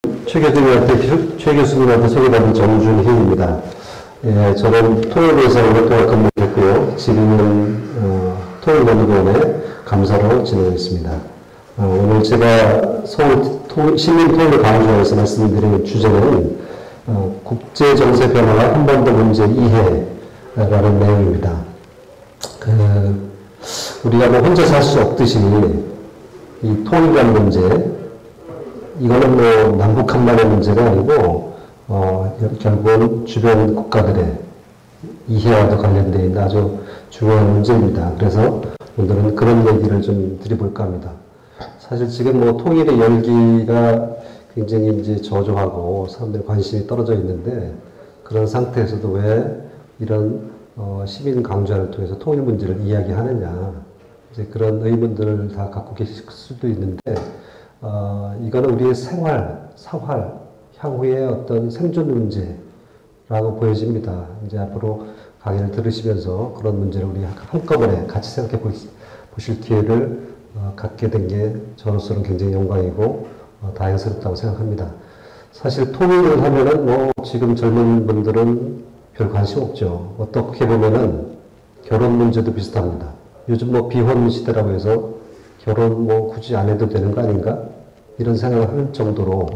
최 교수님한테 소개받은 정준희입니다. 예, 저는 통일부에서 오랫동안 근무했고요. 지금은 통일연구원의 감사로 지내고 있습니다. 오늘 제가 서울 시민통일 강조에서 말씀드린 주제는 국제정세 변화와 한반도 문제 이해라는 내용입니다. 우리가 뭐 혼자 살 수 없듯이 이 통일이라는 문제, 이거는 뭐 남북한만의 문제가 아니고 결국은 주변 국가들의 이해와도 관련되어 있는 아주 중요한 문제입니다. 그래서 오늘은 그런 얘기를 좀 드려볼까 합니다. 사실 지금 뭐 통일의 열기가 굉장히 이제 저조하고 사람들의 관심이 떨어져 있는데, 그런 상태에서도 왜 이런 시민 강좌를 통해서 통일 문제를 이야기하느냐, 이제 그런 의문들을 다 갖고 계실 수도 있는데, 이거는 우리의 생활, 사활, 향후의 어떤 생존 문제라고 보여집니다. 이제 앞으로 강의를 들으시면서 그런 문제를 우리 한꺼번에 같이 생각해 보실 기회를 갖게 된 게 저로서는 굉장히 영광이고 다행스럽다고 생각합니다. 사실 통일을 하면은 뭐 지금 젊은 분들은 별 관심 없죠. 어떻게 보면은 결혼 문제도 비슷합니다. 요즘 뭐 비혼 시대라고 해서 결혼 뭐 굳이 안 해도 되는 거 아닌가? 이런 생각을 할 정도로,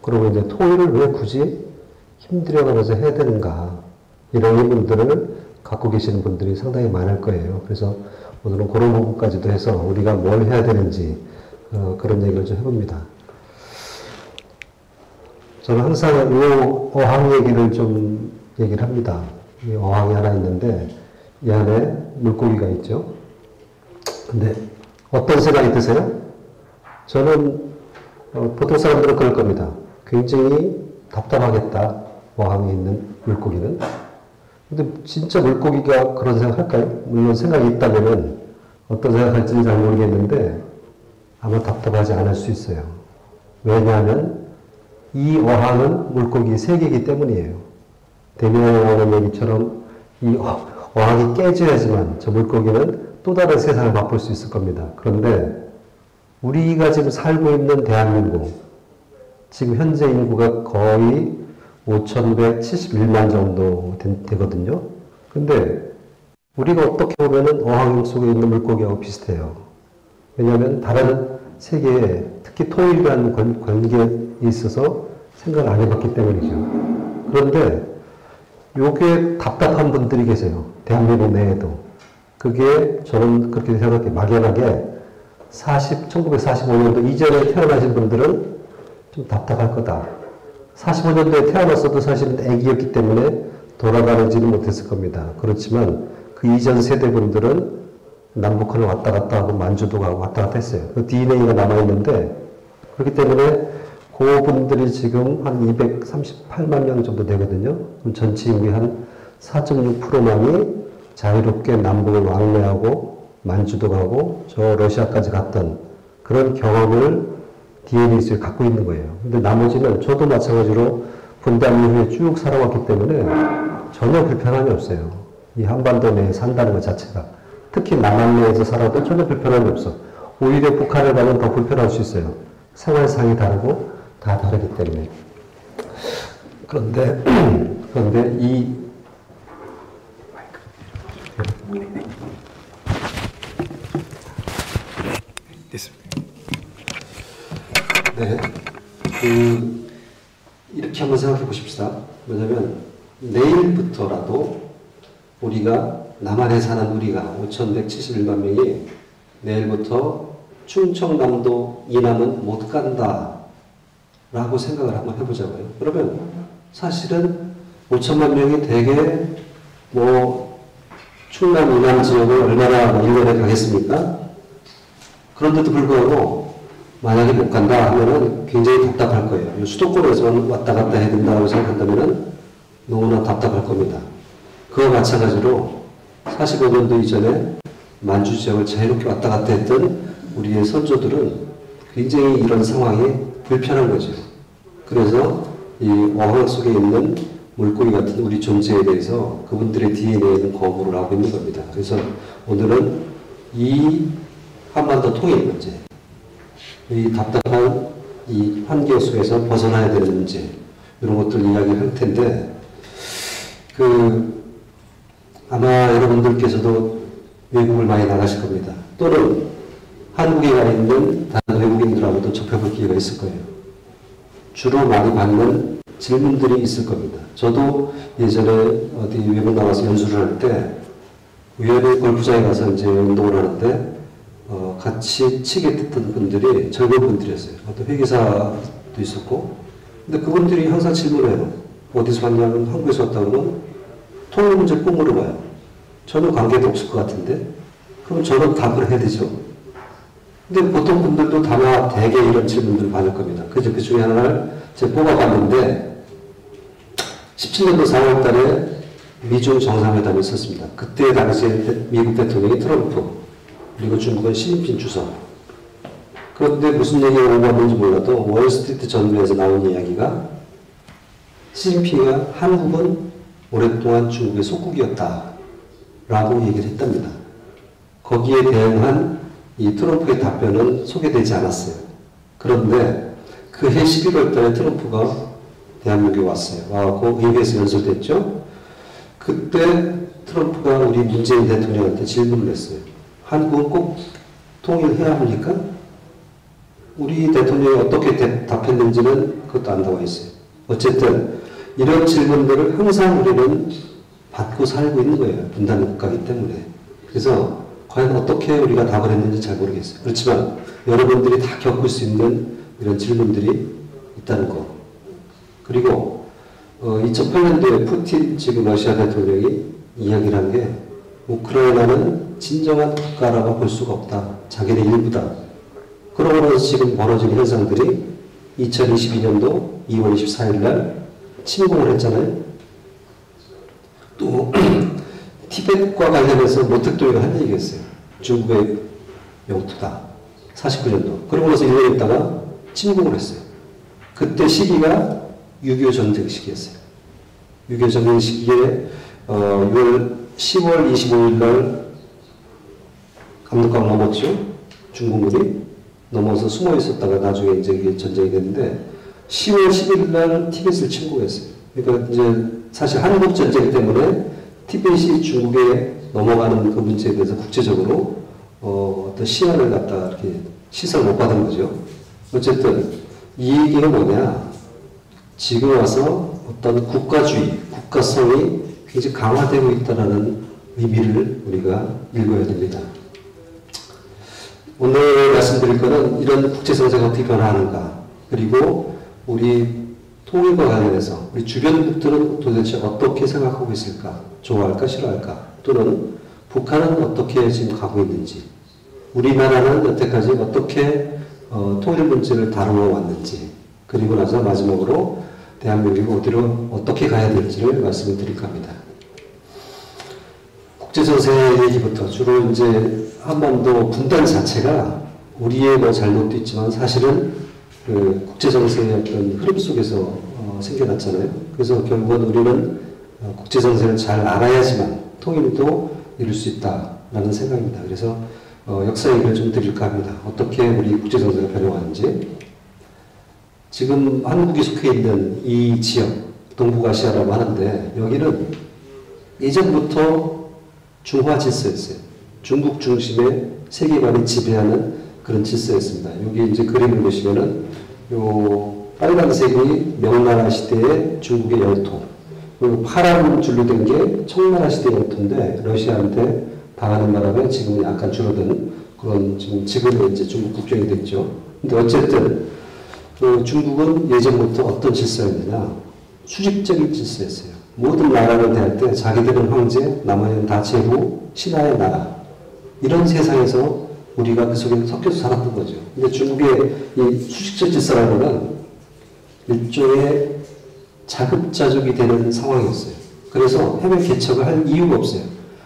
그리고 이제 통일을 왜 굳이 힘들여가면서 해야 되는가? 이런 의문들을 갖고 계시는 분들이 상당히 많을 거예요. 그래서 오늘은 그런 부분까지도 해서 우리가 뭘 해야 되는지 그런 얘기를 좀 해봅니다. 저는 항상 이 어항 얘기를 좀 얘기를 합니다. 이 어항이 하나 있는데 이 안에 물고기가 있죠. 근데 어떤 생각이 드세요? 저는 보통 사람들은 그럴 겁니다. 굉장히 답답하겠다, 어항에 있는 물고기는. 근데 진짜 물고기가 그런 생각 할까요? 물론 생각이 있다면은 어떤 생각 할지는 잘 모르겠는데 아마 답답하지 않을 수 있어요. 왜냐하면 이 어항은 물고기 세계이기 때문이에요. 대명왕의 하는 얘기처럼 이 어항이 깨져야지만 저 물고기는 또 다른 세상을 맛볼 수 있을 겁니다. 그런데 우리가 지금 살고 있는 대한민국, 지금 현재 인구가 거의 5,171만 정도 되거든요. 근데 우리가 어떻게 보면은 어항 속에 있는 물고기하고 비슷해요. 왜냐하면 다른 세계에, 특히 통일이라는 관계에 있어서 생각을 안 해봤기 때문이죠. 그런데 요게 답답한 분들이 계세요. 대한민국 내에도. 그게 저는 그렇게 생각해, 막연하게 1945년도 이전에 태어나신 분들은 좀 답답할 거다. 45년도에 태어났어도 사실은 애기였기 때문에 돌아가지는 못했을 겁니다. 그렇지만 그 이전 세대분들은 남북한을 왔다 갔다 하고 만주도 가고 왔다 갔다 했어요. 그 DNA가 남아있는데, 그렇기 때문에 그분들이 지금 한 238만 명 정도 되거든요. 그럼 전체 인구의 한 4.6%만이 자유롭게 남북을 왕래하고 만주도 가고 저 러시아까지 갔던 그런 경험을 DNA 속에 갖고 있는 거예요. 근데 나머지는 저도 마찬가지로 분단 이후에 쭉 살아왔기 때문에 전혀 불편함이 없어요. 이 한반도 내에 산다는 것 자체가. 특히 남한 내에서 살아도 전혀 불편함이 없어. 오히려 북한을 가면 더 불편할 수 있어요. 생활상이 다르고 다 다르기 때문에. 그런데 이렇게 한번 생각해 보십시다. 왜냐면 내일부터라도 우리가, 남한에 사는 우리가 5,171만 명이 내일부터 충청남도 이남은 못 간다 라고 생각을 한번 해보자고요. 그러면 사실은 5천만 명이 되게 뭐 충남 이남 지역을 얼마나 1년에 가겠습니까? 그런데도 불구하고 만약에 못 간다 하면은 굉장히 답답할 거예요. 수도권에서만 왔다 갔다 해야 된다고 생각한다면은 너무나 답답할 겁니다. 그와 마찬가지로 45년도 이전에 만주 지역을 자유롭게 왔다 갔다 했던 우리의 선조들은 굉장히 이런 상황이 불편한 거죠. 그래서 이 어항 속에 있는 물고기 같은 우리 존재에 대해서 그분들의 DNA에는 거부를 하고 있는 겁니다. 그래서 오늘은 이 한반도 통일 문제, 이 답답한 이 환경 속에서 벗어나야 되는 문제, 이런 것들 이야기를 할 텐데, 아마 여러분들께서도 외국을 많이 나가실 겁니다. 또는 한국에 가 있는 다른 외국인들하고도 접해볼 기회가 있을 거예요. 주로 많이 받는 질문들이 있을 겁니다. 저도 예전에 어디 외국 나가서 연수를 할 때, 우연히 골프장에 가서 이제 운동을 하는데, 같이 치게 됐던 분들이 젊은 분들이었어요. 어떤 회계사도 있었고, 근데 그분들이 항상 질문해요. 어디서 왔냐면 한국에서 왔다 그러면 통일 문제 꼭 물어봐요. 저는 관계도 없을 것 같은데, 그럼 저는 답을 해야 되죠. 근데 보통 분들도 다마 대개 이런 질문들을 받을 겁니다. 그 중에 하나를 제가 뽑아봤는데, 17년도 4월 달에 미중 정상회담이 있었습니다. 그때 당시에 미국 대통령이 트럼프, 그리고 중국은 시진핑 주석. 그런데 무슨 얘기가 오갔는지 몰라도 월스트리트 저널에서 나온 이야기가 시진핑이 한국은 오랫동안 중국의 속국이었다 라고 얘기를 했답니다. 거기에 대응한 이 트럼프의 답변은 소개되지 않았어요. 그런데 그해 11월 달에 트럼프가 대한민국에 왔어요. 와서 의회에서 연설됐죠. 그때 트럼프가 우리 문재인 대통령한테 질문을 했어요. 한국은 꼭 통일해야 합니까? 우리 대통령이 어떻게 답했는지는 그것도 안 나와 있어요. 어쨌든 이런 질문들을 항상 우리는 받고 살고 있는 거예요. 분단 국가이기 때문에. 그래서 과연 어떻게 우리가 답을 했는지 잘 모르겠어요. 그렇지만 여러분들이 다 겪을 수 있는 이런 질문들이 있다는 거. 그리고 2008년도에 푸틴 지금 러시아 대통령이 이야기를 한 게 우크라이나는 진정한 국가라고 볼 수가 없다. 자기네 일부다. 그러고 나서 지금 벌어진 현상들이 2022년도 2월 24일 날 침공을 했잖아요. 또 티벳과 관련해서 모택동이가 한 얘기가 있어요. 중국의 영토다. 49년도. 그러고 나서 1년 있다가 침공을 했어요. 그때 시기가 6.25 전쟁 시기였어요. 6.25 전쟁 시기에 10월 25일 날 감독강 넘었죠. 중국군이 넘어서 숨어 있었다가 나중에 이제 이게 전쟁이 됐는데 10월 10일 날 티벳을 침공했어요. 그러니까 이제 사실 한국 전쟁 때문에 티벳이 중국에 넘어가는 그 문제에 대해서 국제적으로 어떤 시야를 갖다 이렇게 시선을 못 받은 거죠. 어쨌든 이 얘기가 뭐냐? 지금 와서 어떤 국가주의, 국가성이 굉장히 강화되고 있다는 의미를 우리가 읽어야 됩니다. 오늘 말씀드릴 것은 이런 국제정세가 어떻게 변화하는가, 그리고 우리 통일과 관련해서 우리 주변국들은 도대체 어떻게 생각하고 있을까, 좋아할까 싫어할까, 또는 북한은 어떻게 지금 가고 있는지, 우리나라는 여태까지 어떻게 통일 문제를 다루어 왔는지, 그리고 나서 마지막으로 대한민국이 어디로 어떻게 가야 될지를 말씀을 드릴까 합니다. 국제정세 얘기부터 주로 이제 한반도 분단 자체가 우리의 뭐 잘못도 있지만 사실은 그 국제정세의 어떤 흐름 속에서 생겨났잖아요. 그래서 결국은 우리는 국제정세를 잘 알아야지만 통일도 이룰 수 있다라는 생각입니다. 그래서 역사 얘기를 좀 드릴까 합니다. 어떻게 우리 국제정세가 변해왔는지. 지금 한국이 속해 있는 이 지역, 동북아시아라고 하는데 여기는 예전부터 중화 질서였어요. 중국 중심의 세계관이 지배하는 그런 질서였습니다. 여기 이제 그림을 보시면은 요 빨간색이 명나라 시대의 중국의 영토, 그리고 파란 줄로 된 게 청나라 시대 영토인데 러시아한테 당하는 바람에 지금 약간 줄어든 그런 지금의 이제 중국 국경이 됐죠. 근데 어쨌든 그 중국은 예전부터 어떤 질서였느냐? 수직적인 질서였어요. 모든 나라를 대할 때 자기들은 황제, 나머지는 다 제후, 신하의 나라. 이런 세상에서 우리가 그 속에 섞여서 살았던 거죠. 근데 중국의 이 수직적 질서라는 건 일종의 자급자족이 되는 상황이었어요. 그래서 해외 개척을 할 이유가 없어요.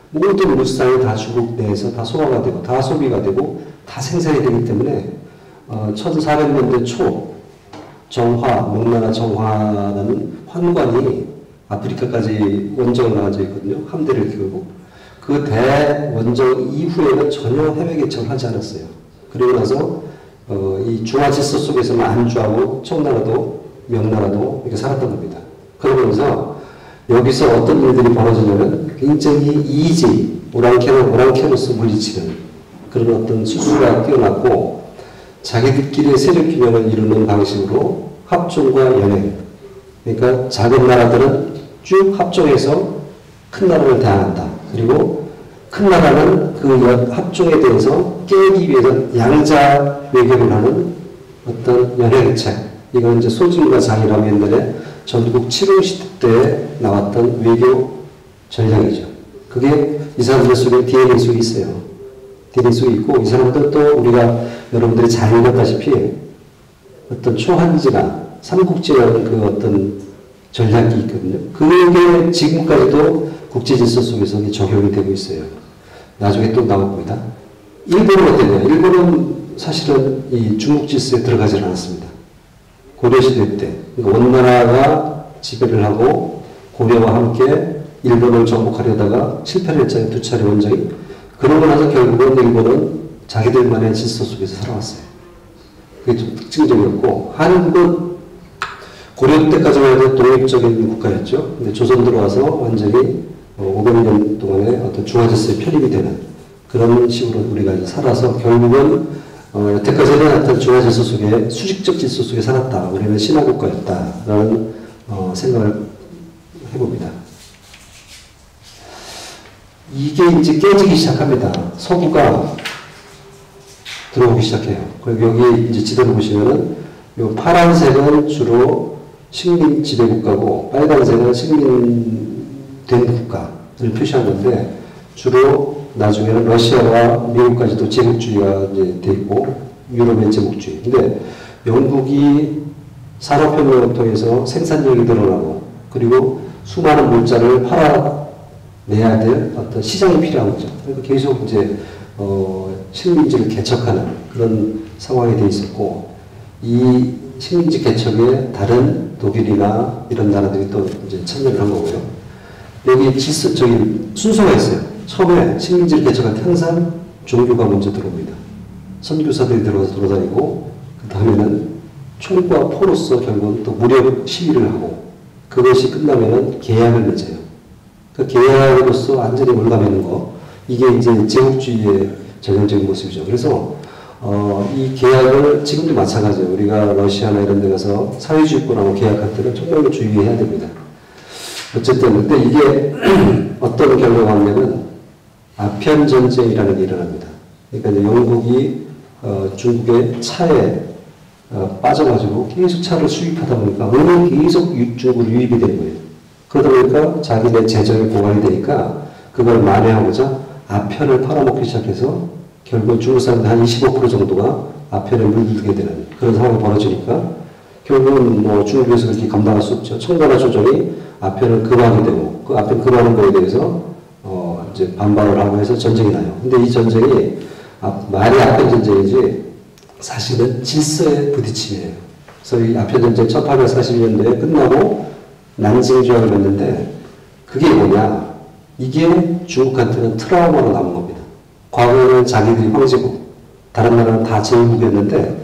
모든 물상이 다 중국 내에서 다 소화가 되고, 다 소비가 되고, 다 생산이 되기 때문에 1400년대 초 정화, 명나라 정화라는 환관이 아프리카까지 원정을 나가져 있거든요. 함대를 키우고. 그 대원정 이후에는 전혀 해외 개척을 하지 않았어요. 그리고 나서 이 중화 질서 속에서만 안주하고 청나라도 명나라도 이렇게 살았던 겁니다. 그러면서 여기서 어떤 일들이 벌어지냐면 굉장히 이지, 오랑캐로서 물리치는 그런 어떤 수수가 뛰어났고 자기들끼리의 세력 균형을 이루는 방식으로 합종과 연행. 그러니까 작은 나라들은 쭉 합종해서 큰 나라를 대항한다. 그리고 큰 나라는 그 합종에 대해서 깨기 위해서 양자 외교를 하는 어떤 연행책. 이건 이제 소진과 장이라고 옛날에 전국 칠흥시대 때 나왔던 외교 전략이죠. 그게 이 사람들 속에 DNA 속에 있어요. DNA 속에 있고 이 사람들 또 우리가 여러분들이 잘 읽었다시피 어떤 초한지나 삼국지라는 그 어떤 전략이 있거든요. 그게 지금까지도 국제질서 속에서 적용이 되고 있어요. 나중에 또 나올 겁니다. 일본은 어땠냐? 일본은 사실은 이 중국 질서에 들어가지 않았습니다. 고려시대 때. 그러니까 원나라가 지배를 하고 고려와 함께 일본을 정복하려다가 실패를 했잖아요. 두 차례 원정이. 그러고 나서 결국은 일본은 자기들만의 질서 속에서 살아왔어요. 그게 좀 특징적이었고, 한국은 고려 때까지만 해도 독립적인 국가였죠. 근데 조선 들어와서 완전히 500년 동안의 어떤 중화질서에 편입이 되는 그런 식으로 우리가 이제 살아서 결국은 여태까지는 어떤 중화질서 속에 수직적 질서 속에 살았다. 우리는 신화국가였다라는 생각을 해봅니다. 이게 이제 깨지기 시작합니다. 서구가 들어오기 시작해요. 그리고 여기 이제 지도를 보시면은 요 파란색은 주로 식민 지배 국가고 빨간색은 식민된 국가를 표시한 건데 주로 나중에는 러시아와 미국까지도 제국주의가 이제 돼 있고 유럽의 제국주의. 근데 영국이 산업혁명을 통해서 생산력이 늘어나고 그리고 수많은 물자를 팔아내야 될 어떤 시장이 필요한 거죠. 그러니까 계속 이제 식민지를 개척하는 그런 상황이 돼 있었고 이 식민지 개척에 다른 독일이나 이런 나라들이 또 이제 참여를 한 거고요. 여기 순서가 있어요. 처음에 식민지를 개척할 때 항상 종교가 먼저 들어옵니다. 선교사들이 들어와서 돌아다니고 그 다음에는 총과 포로서 결국은 또 무력 시위를 하고 그것이 끝나면은 계약을 맺어요. 그 계약으로서 완전히 올가매는 거 이게 이제 제국주의의 전형적인 모습이죠. 그래서 이 계약을 지금도 마찬가지예요. 우리가 러시아나 이런 데 가서 사회주의권하고 계약할 때는 정말 주의해야 됩니다. 어쨌든 근데 이게 어떤 결과가 오냐면 아편전쟁이라는 게 일어납니다. 그러니까 이제 영국이 중국의 차에 빠져가지고 계속 차를 수입하다 보니까 오늘 계속 중국으로 유입이 되는 거예요. 그러다 보니까 자기네 재정이 고갈이 되니까 그걸 만회하고자 아편을 팔아먹기 시작해서 결국 중국 사람들 한 25% 정도가 아편에 물들게 되는 그런 상황이 벌어지니까 결국은 뭐 중국에서 그렇게 감당할 수 없죠. 청나라 조정이 아편을 금하게 되고 그 아편 금하는 거에 대해서 이제 반발을 하고 해서 전쟁이 나요. 근데 이 전쟁이 말이 아편 전쟁이지 사실은 질서의 부딪힘이에요. 그래서 이 아편 전쟁 1842년도에 끝나고 난징 조약을 맺는데 그게 뭐냐? 이게 중국한테는 트라우마로 남은 겁니다. 과거에는 자기들이 황제국, 다른 나라는 다 제국이었는데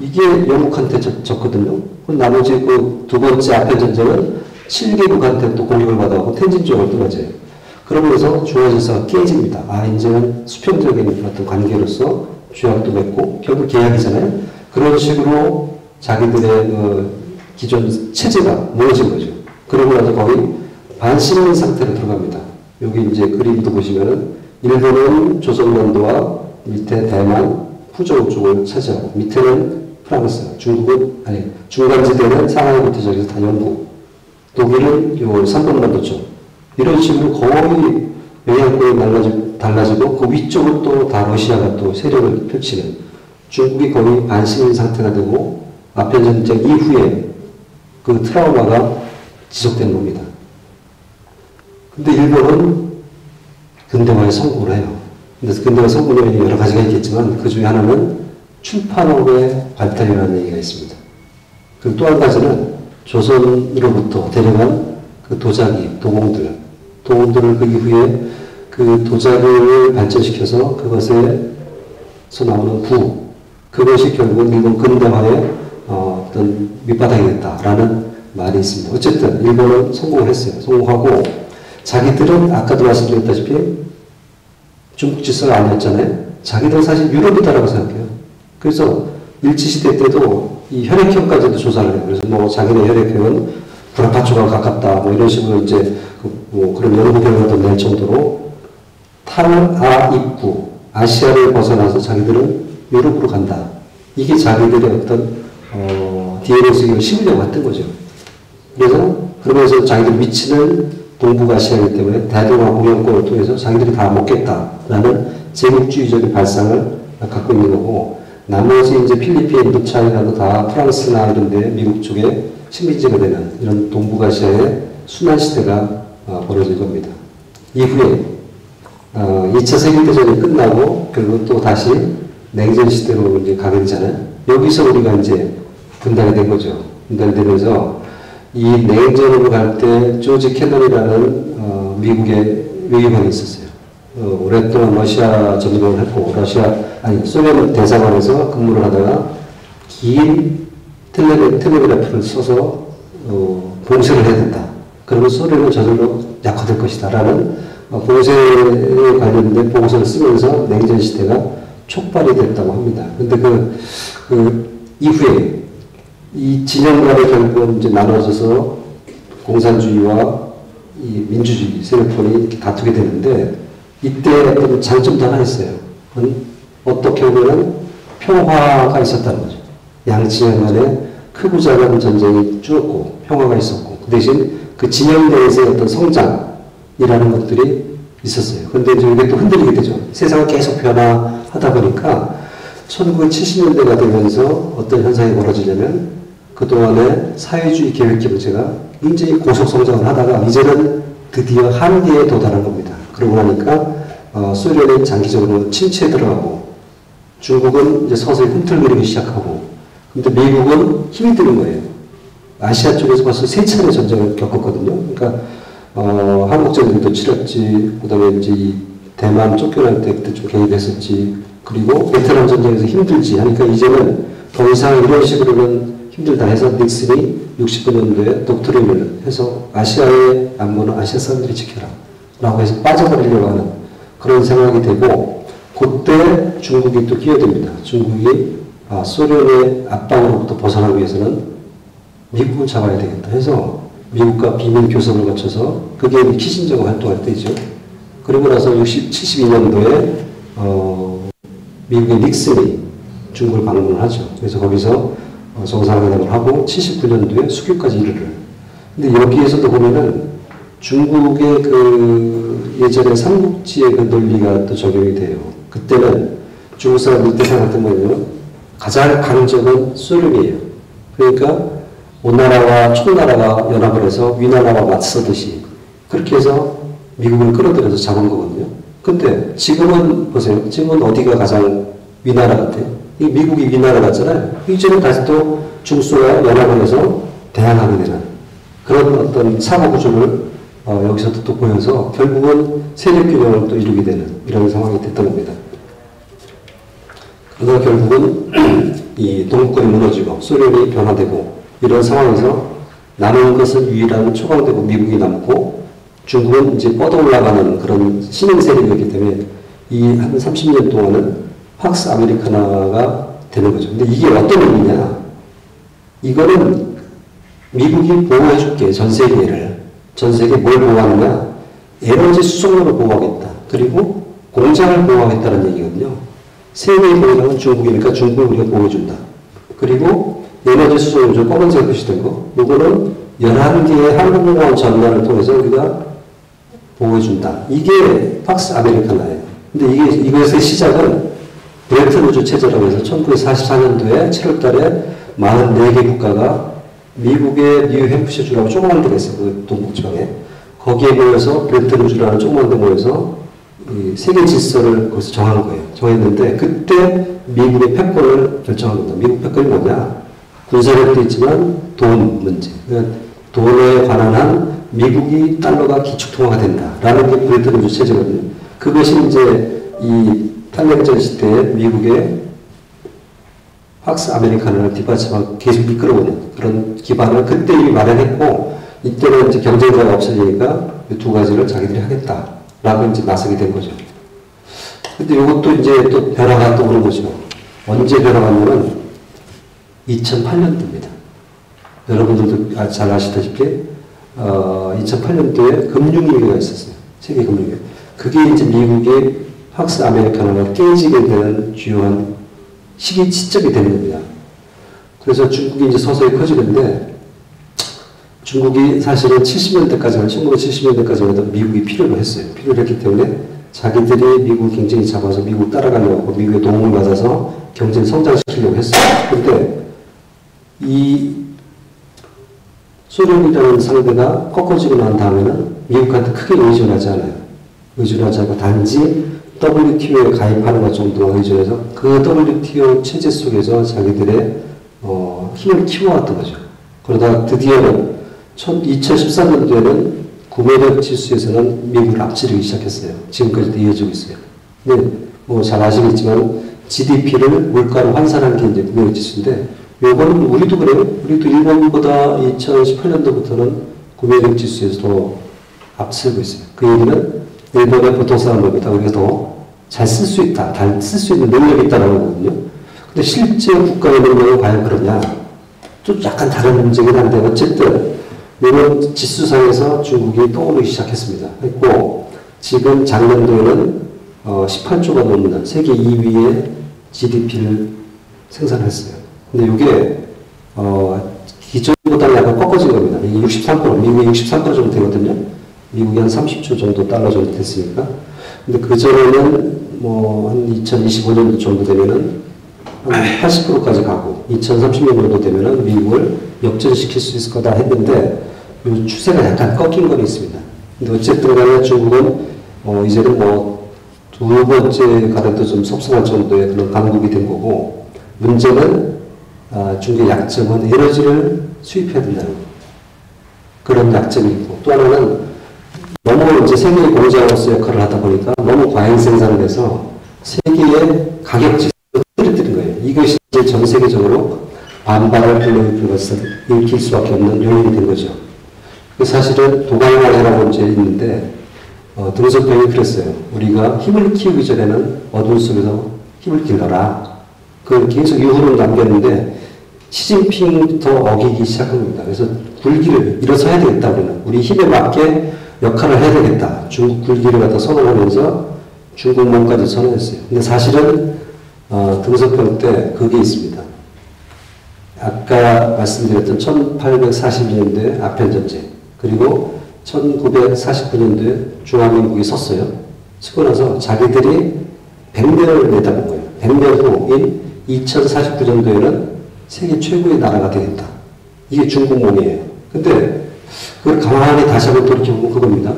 이게 영국한테 졌거든요. 나머지 그 두 번째 아편 전쟁은 7개국한테 또 공격을 받아가고 텐진 조약을 또 맞아요. 그러면서 중화질서가 깨집니다. 이제는 수평적인 어떤 관계로서 조약도 맺고 결국 계약이잖아요. 그런 식으로 자기들의 기존 체제가 무너진 거죠. 그러고 나서 거의 반식민 상태로 들어갑니다. 여기 이제 그림도 보시면은 일본은 조선반도와 밑에 대만, 후조 쪽을 차지하고 밑에는 프랑스, 중국은 중간지대는 상하이부터 저기서 다 영국, 독일은 요 삼본반도 쪽 이런 식으로 거의 영향권이 달라지고 그 위쪽은 또 다 러시아가 또 세력을 펼치는 중국이 거의 반식민 상태가 되고 아편 전쟁 이후에 그 트라우마가 지속된 겁니다. 근데 일본은 근대화에 성공을 해요. 근데 근대화 성공이 여러 가지가 있겠지만 그 중에 하나는 출판업의 발달이라는 얘기가 있습니다. 그리고 또 한 가지는 조선으로부터 데려간 그 도자기, 도공들을 그 이후에 그 도자기를 발전시켜서 그것에서 나오는 그것이 결국은 일본 근대화의 어떤 밑바닥이 됐다라는 말이 있습니다. 어쨌든 일본은 성공을 했어요. 성공하고 자기들은 아까도 말씀드렸다시피 중국 질서가 아니었잖아요. 자기들은 사실 유럽이다라고 생각해요. 그래서 일제시대 때도 이 혈액형까지도 조사를 해요. 그래서 뭐 자기네 혈액형은 구라파초가 가깝다 뭐 이런 식으로 이제 뭐 그런 연구 결과도 낼 정도로 탈아 입구 아시아를 벗어나서 자기들은 유럽으로 간다. 이게 자기들의 어떤 DNA에서 심으려고 했던 거죠. 그래서 그러면서 자기들 위치는 동북아시아이기 때문에 대동아 공영권을 통해서 자기들이 다 먹겠다라는 제국주의적인 발상을 갖고 있는 거고, 나머지 이제 필리핀, 인도차이나도 다 프랑스나 이런 데 미국 쪽에 식민지가 되는 이런 동북아시아의 순환 시대가 벌어질 겁니다. 이후에 2차 세계대전이 끝나고 결국 또 다시 냉전 시대로 이제 가게 되잖아요. 여기서 우리가 이제 분단이 된 거죠. 분단이 되면서 이 냉전으로 갈 때 조지 캐논이라는 미국의 외교관이 있었어요. 오랫동안 러시아 전역을 했고 소련 대사관에서 근무를 하다가 긴 텔레그래프를 써서 봉쇄를 해야 된다. 그러면 소련은 저절로 약화될 것이다 라는 봉쇄에 관련된 보고서를 쓰면서 냉전 시대가 촉발이 됐다고 합니다. 그런데 그 이후에 이 진영 간에 결국은 이제 나눠져서 공산주의와 이 민주주의 세력권이 이렇게 다투게 되는데, 이때 어떤 장점도 하나 있어요. 어떻게 보면 평화가 있었다는 거죠. 양 진영 간에 크고 작은 전쟁이 줄었고 평화가 있었고, 그 대신 그 진영 내에서의 어떤 성장이라는 것들이 있었어요. 그런데 이제 이게 또 흔들리게 되죠. 세상은 계속 변화하다 보니까 1970년대가 되면서 어떤 현상이 벌어지냐면, 그동안의 사회주의 계획 경제가 굉장히 고속 성장을 하다가 이제는 드디어 한계에 도달한 겁니다. 그러고 나니까 소련은 장기적으로 침체에 들어가고, 중국은 이제 서서히 꿈틀거리기 시작하고, 근데 미국은 힘이 드는 거예요. 아시아 쪽에서 벌써 3차례 전쟁을 겪었거든요. 그러니까 한국전쟁도 치렀지, 그 다음에 이제 이 대만 쫓겨날 때 그때 좀 개입했었지, 그리고 베트남 전쟁에서 힘들지 하니까 이제는 더 이상 이런 식으로는 힘들다 해서 닉슨이 69년도에 독트린을 해서 아시아의 안보는 아시아 사람들이 지켜라 라고 해서 빠져버리려고 하는 그런 생각이 되고, 그때 중국이 또 끼어듭니다. 중국이 소련의 압박으로부터 벗어나기 위해서는 미국을 잡아야 되겠다 해서 미국과 비밀 교섭을 거쳐서, 그게 키신저가 활동할 때죠. 그리고 나서 72년도에 미국의 닉슨이 중국을 방문을 하죠. 그래서 거기서 정상회담을 하고 79년도에 수교까지 이르를. 근데 여기에서도 보면은 중국의 그 예전에 삼국지의 그 논리가 또 적용이 돼요. 그때는 중국 사람들 때 생각했던 거는요, 가장 강적은 소련이에요. 그러니까 오나라와 총나라가 연합을 해서 위나라와 맞서듯이 그렇게 해서 미국을 끌어들여서 잡은 거거든요. 근데 지금은 보세요. 지금은 어디가 가장 위나라 같아요? 이 미국이 위나라 같잖아요. 이제는 다시 또 중소와 연합을 해서 대항하게 되는 그런 어떤 사고 구조를 여기서도 또 보여서 결국은 세력 균형을 또 이루게 되는 이런 상황이 됐던 겁니다. 그러다 결국은 이 동북권이 무너지고 소련이 변화되고 이런 상황에서 남은 것은 유일한 초강대국 미국이 남고, 중국은 이제 뻗어올라가는 그런 신흥 세력이기 때문에 이 한 30년 동안은 팍스 아메리카나가 되는 거죠. 근데 이게 어떤 의미냐? 이거는 미국이 보호해줄게, 전 세계를. 전 세계 뭘 보호하느냐? 에너지 수송로를 보호하겠다. 그리고 공장을 보호하겠다는 얘기거든요. 세계의 공장은 중국이니까 중국을 우리가 보호해준다. 그리고 에너지 수송로, 검은색 표시된 거, 요거는 11개의 항공모함 전단을 통해서 우리가 보호해준다. 이게 팍스 아메리카나예요. 근데 이것의 시작은 브레튼-우즈 체제라고 해서 1944년도에 7월 달에 44개 국가가 미국의 뉴햄프셔주라고 조그만 데가 있어요. 그 동북지방에. 거기에 모여서 브레튼-우즈라는 조그만 데 모여서 이 세계 질서를 거기서 정한 거예요. 정했는데 그때 미국의 패권을 결정한 겁니다. 미국 패권이 뭐냐? 군사력도 있지만 돈 문제. 그러니까 돈에 관한 한 미국이 달러가 기축통화가 된다라는 게 브레튼-우즈 체제거든요. 그것이 이제 이 탄력전 시대에 미국의 팍스 아메리카노를 뒷받침하고 계속 이끌어오는 그런 기반을 그때 이미 마련했고, 이때는 이제 경쟁자가 없어지니까 이 두 가지를 자기들이 하겠다라고 이제 나서게 된 거죠. 근데 이것도 이제 또 변화가 또 오는 거죠. 언제 변화가냐면 2008년도입니다. 여러분들도 잘 아시다시피 2008년도에 금융위기가 있었어요. 세계 금융위기. 그게 이제 미국의 팍스 아메리카노가 깨지게 되는 주요한 시점이 되는 겁니다. 그래서 중국이 이제 서서히 커지는데, 중국이 사실은 70년대까지는, 1970년대까지는 미국이 필요로 했어요. 필요로 했기 때문에 자기들이 미국 경쟁이 잡아서 미국 따라가려고 하고 미국의 도움을 받아서 경제를 성장시키려고 했어요. 근데 이 소련이라는 상대가 꺾어지고 난 다음에는 미국한테 크게 의존하지 않아요. 의존하지 않고 단지 WTO에 가입하는 것 정도만 의존해서 그 WTO 체제 속에서 자기들의 힘을 키워왔던 거죠. 그러다가 드디어는 2013년도에는 구매력 지수에서는 미국을 앞지르기 시작했어요. 지금까지도 이어지고 있어요. 근데 뭐 잘 아시겠지만 GDP를 물가로 환산하는 게 이제 구매력 지수인데, 요거는 우리도 그래요. 우리도 일본보다 2018년도부터는 구매력 지수에서 더 앞서고 있어요. 그 얘기는 일본의 보통 사람들보다 우리가 더 잘 쓸 수 있다, 잘 쓸 수 있는 능력이 있다는 거거든요. 근데 실제 국가의 능력은 과연 그러냐? 좀 약간 다른 문제긴 한데, 어쨌든 이런 지수상에서 중국이 떠오르기 시작했습니다. 했고, 지금 작년도에는 18조가 넘는 세계 2위의 GDP를 생산했어요. 근데 이게 기존보다는 약간 꺾어진 겁니다. 이게 63%, 미국이 63% 정도 되거든요. 미국이 한 30조 정도 달러 정도 됐으니까. 근데 그전에는 뭐 한 2025년도 정도 되면은 한 80%까지 가고 2030년 정도 되면은 미국을 역전시킬 수 있을 거다 했는데, 이 추세가 약간 꺾인 건 있습니다. 근데 어쨌든 간에 중국은 이제는 뭐 두 번째 가래도 좀 섭섭할 정도의 그런 강국이 된 거고, 문제는 중국의 약점은 에너지를 수입해야 된다는 그런 약점이 있고, 또 하나는 너무 이제 세계의 공장으로서 역할을 하다 보니까 너무 과잉 생산을 해서 세계의 가격 지수를 떨어뜨린 거예요. 이것이 이제 전 세계적으로 반발을 불러일으킨 것을 일으킬 수밖에 없는 요인이 된 거죠. 사실은 도강만해라고 이제 있는데, 등소평이 그랬어요. 우리가 힘을 키우기 전에는 어둠 속에서 힘을 길러라. 그걸 계속 이후로 남겼는데, 시진핑부터 어기기 시작한 겁니다. 그래서 굴기를 일어서야 되겠다, 우리 힘에 맞게 역할을 해야 되겠다. 중국 굴기를 갖다 선언하면서 중국 몸까지 선언했어요. 근데 사실은, 등소평 때 그게 있습니다. 아까 말씀드렸던 1842년도에 아편전쟁, 그리고 1949년도에 중화민국이 섰어요. 서고 나서 자기들이 100년을 내다본 거예요. 100년 후인 2049년도에는 세계 최고의 나라가 되겠다. 이게 중국 몸이에요. 근데 그걸 가만히 다시 한번 돌이켜보면 그겁니다.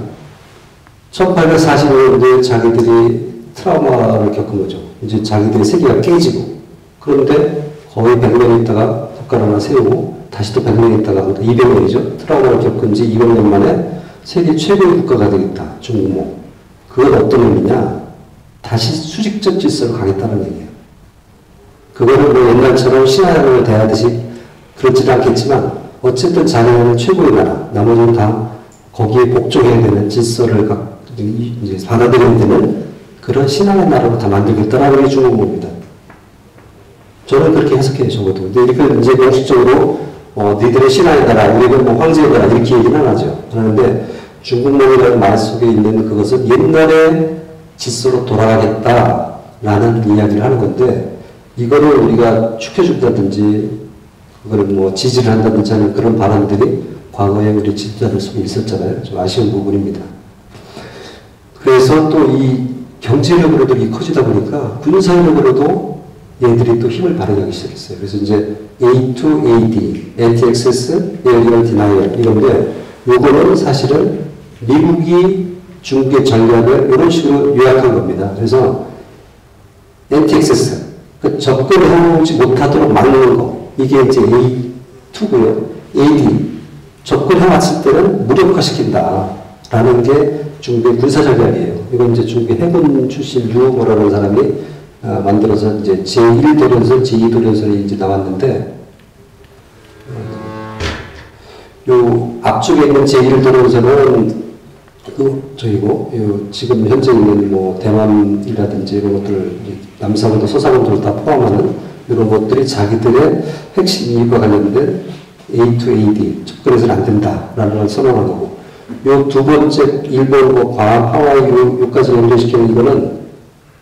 1845년도에 자기들이 트라우마를 겪은 거죠. 이제 자기들의 세계가 깨지고, 그런데 거의 100년 있다가 국가를 하나 세우고 다시 또 100년 있다가 200년이죠. 트라우마를 겪은 지 200년 만에 세계 최고의 국가가 되겠다. 중국 몸. 그건 어떤 의미냐? 다시 수직적 질서로 가겠다는 얘기예요. 그거는 뭐 옛날처럼 신하를 대하듯이 그렇지는 않겠지만, 어쨌든 자기는 최고의 나라, 나머지는 다 거기에 복종해야 되는 질서를 이제 받아들여야 되는 그런 신하의 나라로 다 만들겠다라는 게 중국 몸입니다. 저는 그렇게 해석해요, 적어도. 근데 이렇게 이제 공식적으로 니들의 신하의 나라, 우리는 뭐 황제의 나라 이렇게 얘기는 안 하죠. 그런데 중국 몸이라는 말 속에 있는 그것은 옛날의 질서로 돌아가겠다라는 이야기를 하는 건데, 이거를 우리가 축해준다든지 그걸 뭐 지지를 한다든지 하는 그런 발언들이 과거에 우리 지도자들 속에 있었잖아요. 좀 아쉬운 부분입니다. 그래서 또 이 경제력으로도 이 커지다 보니까 군사력으로도 얘들이 또 힘을 발휘하기 시작했어요. 그래서 이제 A2AD, Anti-Access, Aerial Denial 이런데, 요거는 사실은 미국이 중국의 전략을 이런 식으로 요약한 겁니다. 그래서 Anti-Access, 접근해오지 못하도록 막는 거, 이게 이제 A2고요. AD, 접근해왔을 때는 무력화시킨다 라는 게 중국의 군사 전략이에요. 이건 이제 중국의 해군 출신 류모라는 사람이 만들어서 이제 제1도련설, 제2도련설이 이제 나왔는데, 요 앞쪽에 있는 제1도련설은 지금 현재 있는 뭐 대만이라든지 이런 것들, 남사원도 서사원도 다 포함하는 이런 것들이 자기들의 핵심 이익과 관련된 A to AD, 접근해서는 안 된다라는 걸 선언한 거고, 요 두 번째 일본, 뭐 괌, 하와이 요까지 연결시키는 이거는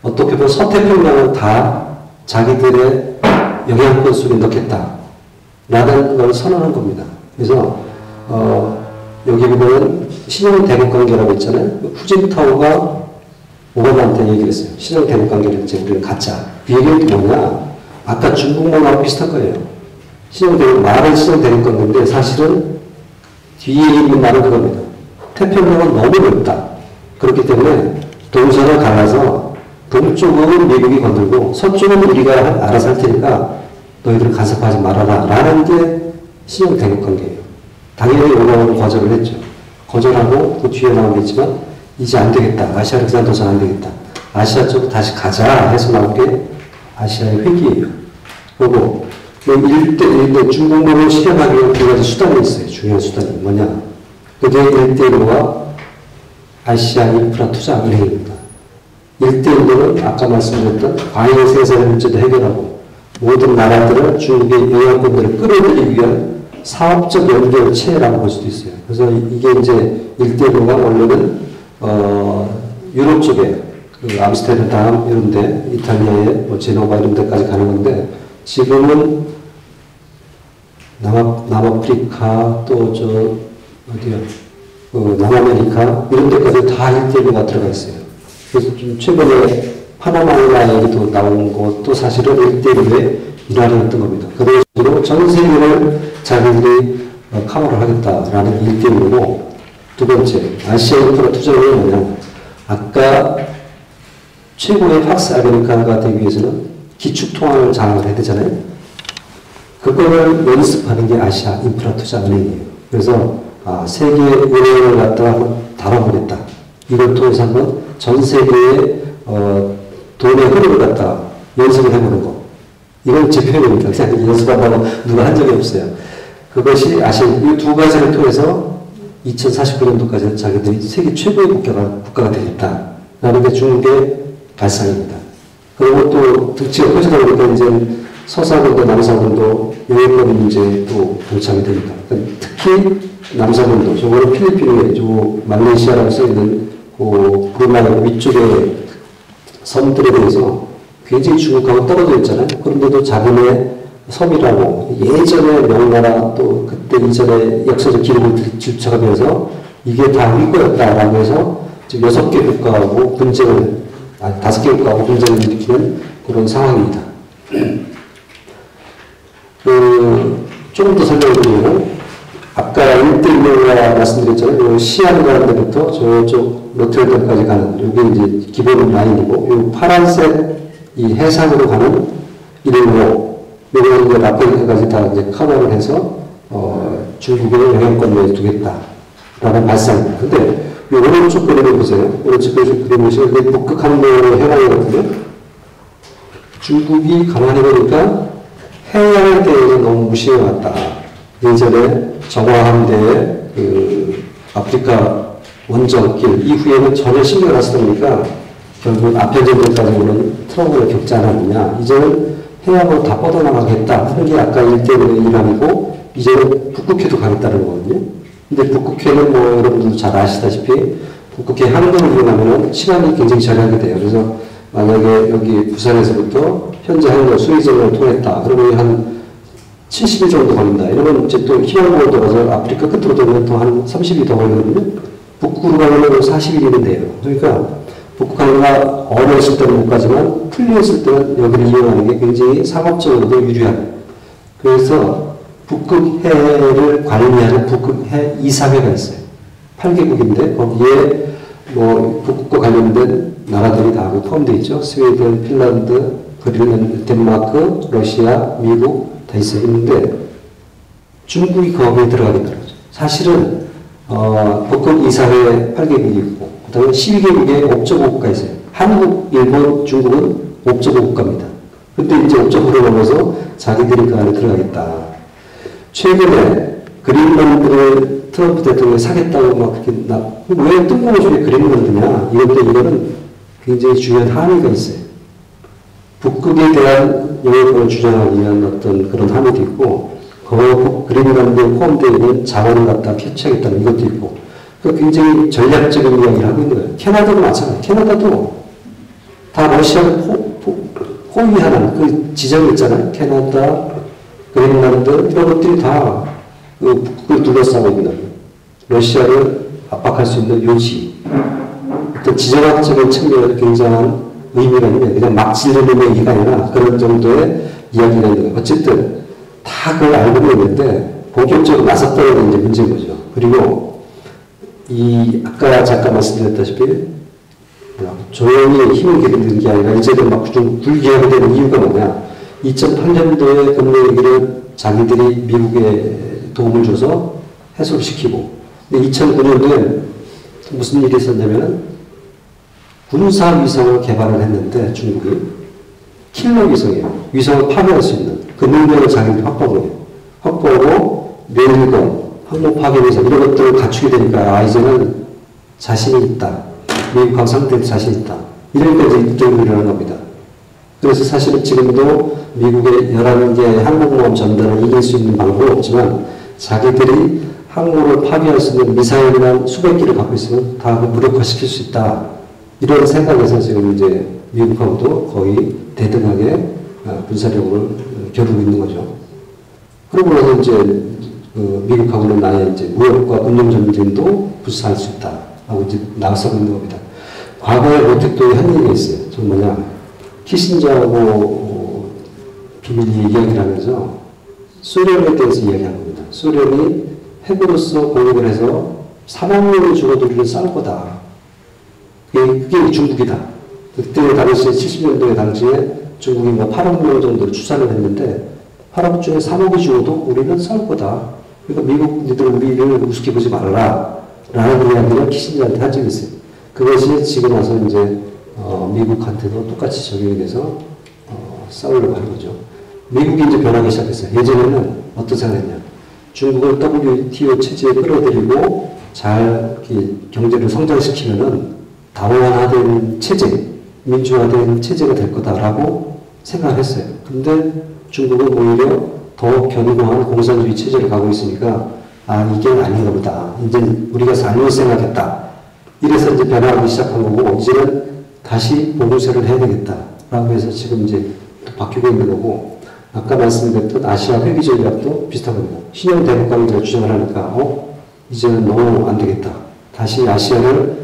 어떻게 보면 서태평양을 다 자기들의 영향권 속에 넣겠다라는 걸 선언한 겁니다. 그래서 여기 보면 신형 대국 관계라고 있잖아요. 후진타오가 오바마한테 얘기를 했어요. 신형 대국 관계를 이제 우리는 갖자. 그 얘기는 뭐냐? 아까 중국말하고 비슷할 거예요. 신형 대국, 말은 신형 대국 관계인데 사실은 뒤에 있는 말은 그겁니다. 태평양은 너무 넓다. 그렇기 때문에 동서가 갈라서 동쪽은 미국이 건들고 서쪽은 우리가 알아서 할 테니까 너희들 간섭하지 말아라. 라는 게 신형 대국 관계예요. 당연히 오바마는 거절을 했죠. 거절하고 그 뒤에 나오겠지만 이제 안 되겠다. 아시아를 그냥 둬서는 안 되겠다. 아시아 쪽으로 다시 가자 해서 나온 게 아시아의 회기예요. 그리고 일대 중국문을 실현하기 위한 두 가지 수단이 있어요. 중요한 수단이 뭐냐. 그게 1대1과 아시아 인프라 투자 은행입니다. 1대1은 아까 말씀드렸던 과잉 생산 문제도 해결하고 모든 나라들을 중국의 영향권들을 끌어들이기 위한 사업적 연결체라고 볼 수도 있어요. 그래서 이게 이제 1대1가 원래는 유럽 쪽에 그 암스테르담 이런 데, 이탈리아의 뭐 제노바 이런 데까지 가는 건데 지금은 남아프리카 또 어디요? 남아메리카 이런 데까지 다 1대1가 들어가 있어요. 그래서 좀 최근에 파나마 얘기도 나온 것도 사실은 1대1의 일환이었던 겁니다. 그런 식으로 전 세계를 자기들이 커버를 하겠다라는 1대1이고 두 번째, 아시아 인프라 투자는 뭐냐? 아까 최고의 팍스 아메리카가 되기 위해서는 기축통화를 장악을 해야 되잖아요. 그거를 연습하는 게 아시아 인프라 투자 은행이에요. 그래서 세계 은행을 갖다가 한번 다뤄보겠다. 이걸 통해서 한번 전 세계의 돈의 흐름을 갖다가 연습을 해보는 거. 이건 제 표현입니다. 그냥 연습한다고 누가 한 적이 없어요. 그것이 아시아, 이 두 가지를 통해서 2049년도까지 자기들이 세계 최고의 국가가 되겠다라는 게 중국의 발상입니다. 그리고 또 득지가 커지다 보니까 이제 서사권도 남사권도 영해권 문제도 동참이 됩니다. 특히 남사권도, 저거는 필리핀에, 말레이시아라고 써있는 그 브루나이 위쪽의 섬들에 대해서 굉장히 중국하고 떨어져 있잖아요. 그런데도 자기네 섬이라고 예전에 명나라 또 그때 이전에 역사적 기록을 집착하면서 이게 다 우리 거였다라고 해서 지금 6개 국가하고 분쟁을, 5개 국가하고 분쟁을 일으키는 그런 상황입니다. 조금 더 설명드리면, 아까 1대1로 말씀드렸잖아요. 시안 가는 데부터 저쪽 노트르담까지 가는, 여기 이제 기본 라인이고, 이 파란색 이 해상으로 가는 1일로, 요거는 이제 라펠까지 다 이제 커버를 해서, 중국의 영향권 내에 두겠다라는 발상입니다. 근데, 이 오른쪽 그림을 보세요. 오른쪽 그림을 보시면 이게 북극항로의 해방이거든요. 중국이 가만히 보니까 해양에 대해서 너무 무시해왔다. 예전에 정화함대의 아프리카 원정길 이후에는 전혀 신경을 안 쓰니까 결국 아편전쟁까지 오는 트러블을 겪지 않았느냐. 이제는 해양으로 다 뻗어나가겠다 하는 게 아까 1대1의 일환이고, 이제는 북극해도 가겠다는 거거든요. 근데 북극해는 뭐 여러분들도 잘 아시다시피 북극해 항로를 이용하면 시간이 굉장히 절약이 돼요. 그래서 만약에 여기 부산에서부터 현재 항로 수의정을 통했다. 그러면 한 70일 정도 걸린다. 이러면 이제 또 희망으로 돌아서 아프리카 끝으로 돌면 또 한 30일이 더 걸리거든요. 북극으로 가면 40일이면 돼요. 그러니까 북극항로가 어려웠을 때는 못 가지만 풀려있을 때는 여기를 이용하는 게 굉장히 상업적으로도 유리한. 그래서 북극해를 관리하는 북극해 이사회가 있어요. 8개국인데 거기에 뭐 북극과 관련된 나라들이 다 포함되어 있죠. 스웨덴, 핀란드, 그린란드, 덴마크, 러시아, 미국 다 있어요. 있는데 중국이 거기에 들어가겠다는 거죠. 사실은 북극 이사회 8개국이 있고 그 다음에 12개국의 옵저국가 있어요. 한국, 일본, 중국은 옵저버 국가입니다. 근데 이제 옵저버를 넘어서 자기들이 그 안에 들어가겠다. 최근에 그린란드를 트럼프 대통령이 사겠다고 막 그렇게 왜 뜬금없이 그린란드냐? 이거는 굉장히 중요한 함의가 있어요. 북극에 대한 영향권을 주장하기 위한 어떤 그런 함의도 있고, 그린란드에 포함되어 있는 자원을 갖다 캐치하겠다는 이것도 있고, 굉장히 전략적인 이야기를 하고 있는 거예요. 캐나다도 마찬가지예요. 캐나다도 다 러시아를 포위하는 그 지점이 있잖아요. 캐나다, 그린란드, 이런 것들이 다 북극을 둘러싸고 있는 러시아를 압박할 수 있는 요지. 어떤 지정학적인 측면에서 굉장한 의미가 있는데, 그냥 막 지르는 얘기가 아니라 그런 정도의 이야기가 있는 거예요. 어쨌든 다 그걸 알고 있는데, 본격적으로 나섰다는 게 이제 문제인 거죠. 그리고 아까 잠깐 말씀드렸다시피, 조용히 힘을 기르는 게 아니라 이제는 막 좀 불기하게 되는 이유가 뭐냐. 2008년도에 금리 얘기를 자기들이 미국에 도움을 줘서 해소를 시키고, 근데 2009년도에 무슨 일이 있었냐면, 군사위성을 개발을 했는데, 중국이. 킬러 위성이에요. 위성을 파괴할 수 있는. 그 능력을 자기들이 확보하고, 뇌일건, 항모 파괴 위성, 이런 것들을 갖추게 되니까, 이제는 자신이 있다. 미국하고 상대에 자신 있다. 이러니까 이제 이쪽으로 일어난 겁니다. 그래서 사실은 지금도 미국의 11개 항공모함 전단을 이길 수 있는 방법은 없지만, 자기들이 항모를 파괴할 수 있는 미사일이나 수백 기를 갖고 있으면 다 무력화시킬 수 있다. 이런 생각에서 지금 이제 미국하고도 거의 대등하게 군사력을 겨루고 있는 거죠. 그러고 나서 이제 미국하고는 나의 이제 무역과 군용 전쟁도 불사할 수 있다. 하고 이제 나서고 있는 겁니다. 과거에 모택도에 한 얘기가 있어요. 저 뭐냐. 키신저하고 비밀리 이야기를 하면서 소련에 대해서 이야기한 겁니다. 소련이 핵으로서 공격을 해서 3억 명이 죽어도 우리는 싸울 거다. 그게 중국이다. 그때 당시에 70년도에 당시에 중국이 뭐 8억 명 정도를 추산을 했는데 8억 중에 3억이 죽어도 우리는 싸울 거다. 그러니까 미국 니들 우리를 우습게 보지 말아라. 라는 이야기를 키신저한테 한 적이 있어요. 그것이 지금 와서 이제 미국한테도 똑같이 적용이 돼서 싸우려고 하는 거죠. 미국이 이제 변하기 시작했어요. 예전에는 어떤 생각했냐. 중국을 WTO 체제에 끌어들이고 잘 경제를 성장시키면은 다원화된 체제, 민주화된 체제가 될 거다라고 생각을 했어요. 근데 중국은 오히려 더 견고한 공산주의 체제를 가고 있으니까 이게 아닌가 보다. 이제 우리가 잘못 생각했다. 이래서 이제 변화하기 시작한 거고, 이제는 다시 보고세를 해야 되겠다. 라고 해서 지금 이제 또 바뀌고 있는 거고, 아까 말씀드렸던 아시아 회귀 전략도 비슷한 겁니다. 신형 대국가들이 주장을 하니까, 이제는 너무 안 되겠다. 다시 아시아를,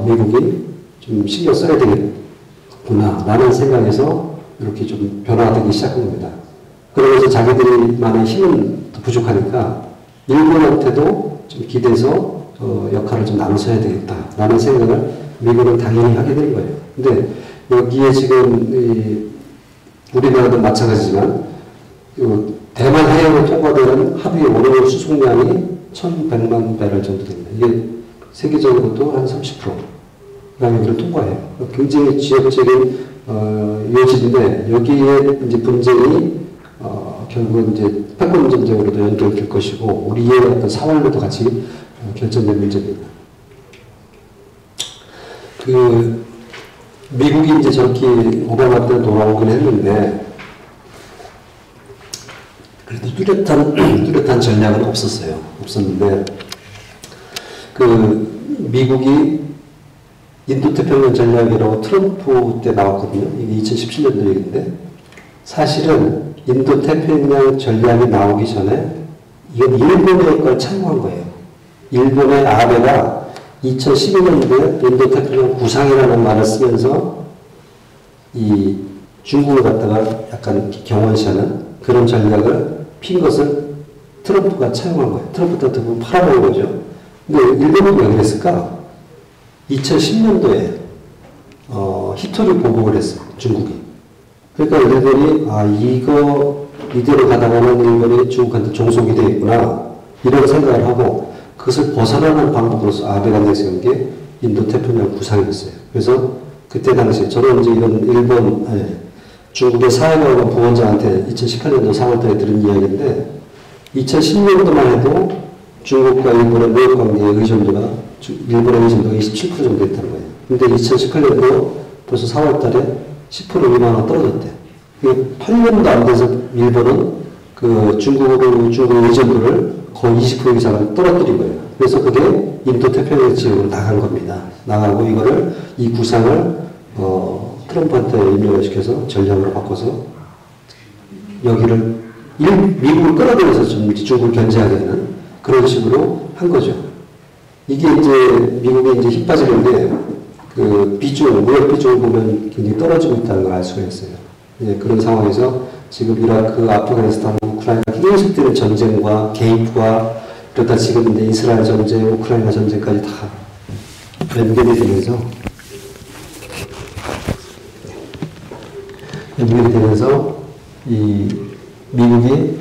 미국이 좀 신경 써야 되겠구나. 라는 생각에서 이렇게 좀 변화되기 시작한 겁니다. 그러면서 자기들만의 힘은 더 부족하니까, 일본한테도 좀 기대서 역할을 좀 나눠서 해야 되겠다라는 생각을 미국은 당연히 하게 된 거예요. 근데 여기에 지금 우리나라도 마찬가지지만 대만 해역을 통과되는 하루의 월요 수송량이 1,100만 배럴 정도 됩니다. 이게 세계적으로도 한 30%가 여기를 통과해요. 굉장히 지역적인 요지인데 여기에 이제 분쟁이 결국은 이제 패권 전쟁으로도 연결될 것이고 우리의 어떤 사활로도 같이 결정된 문제입니다. 미국이 이제 저렇게 오바마 때 돌아오긴 했는데 그래도 뚜렷한 전략은 없었는데 미국이 인도태평양 전략이라고 트럼프 때 나왔거든요. 이게 2017년도 얘기인데 사실은 인도태평양 전략이 나오기 전에 이건 일본의 걸 참고한 거예요. 일본의 아베가 2012년도에 인도태평양 구상이라는 말을 쓰면서 이 중국을 갖다가 약간 경원시하는 그런 전략을 핀 것을 트럼프가 차용한 거예요. 트럼프한테 팔아먹은 거죠. 근데 일본은 왜 그랬을까? 2010년도에 히토리 보복을 했어요. 중국이. 그러니까 일본이 이대로 가다가는 일본이 중국한테 종속이 되겠구나 이런 생각을 하고 그것을 벗어나는 방법으로서 아베가 내세운 게 인도태평양 구상이었어요. 그래서 그때 당시에 저는 이제 이런 중국의 사회과학원 부원장한테 2018년도 4월달에 들은 이야기인데 2010년도만 해도 중국과 일본의 무역 관계의 의존도가 일본의 의존도가 27% 정도 됐다는 거예요. 근데 2018년도 벌써 4월달에 10% 미만으로 떨어졌대. 8년도 안 돼서 일본은 그 중국의 의존도를 거의 20% 이상을 떨어뜨린 거예요. 그래서 그게 인도 태평양 지역으로 나간 겁니다. 나가고 이거를 이 구상을 트럼프한테 임명을 시켜서 전략으로 바꿔서 여기를 미국을 끌어들여서 중국을 견제하게 되는 그런 식으로 한 거죠. 이게 이제 미국이 이제 힘 빠지는 게 그 비중, 무역 비중을 보면 굉장히 떨어지고 있다는 걸 알 수가 있어요. 예, 그런 상황에서 지금 이라크, 아프가니스탄, 우크라이나 계속되는 전쟁과 개입과 그러다 지금 이제 이스라엘 전쟁, 우크라이나 전쟁까지 다 연결이 되면서 이 미국이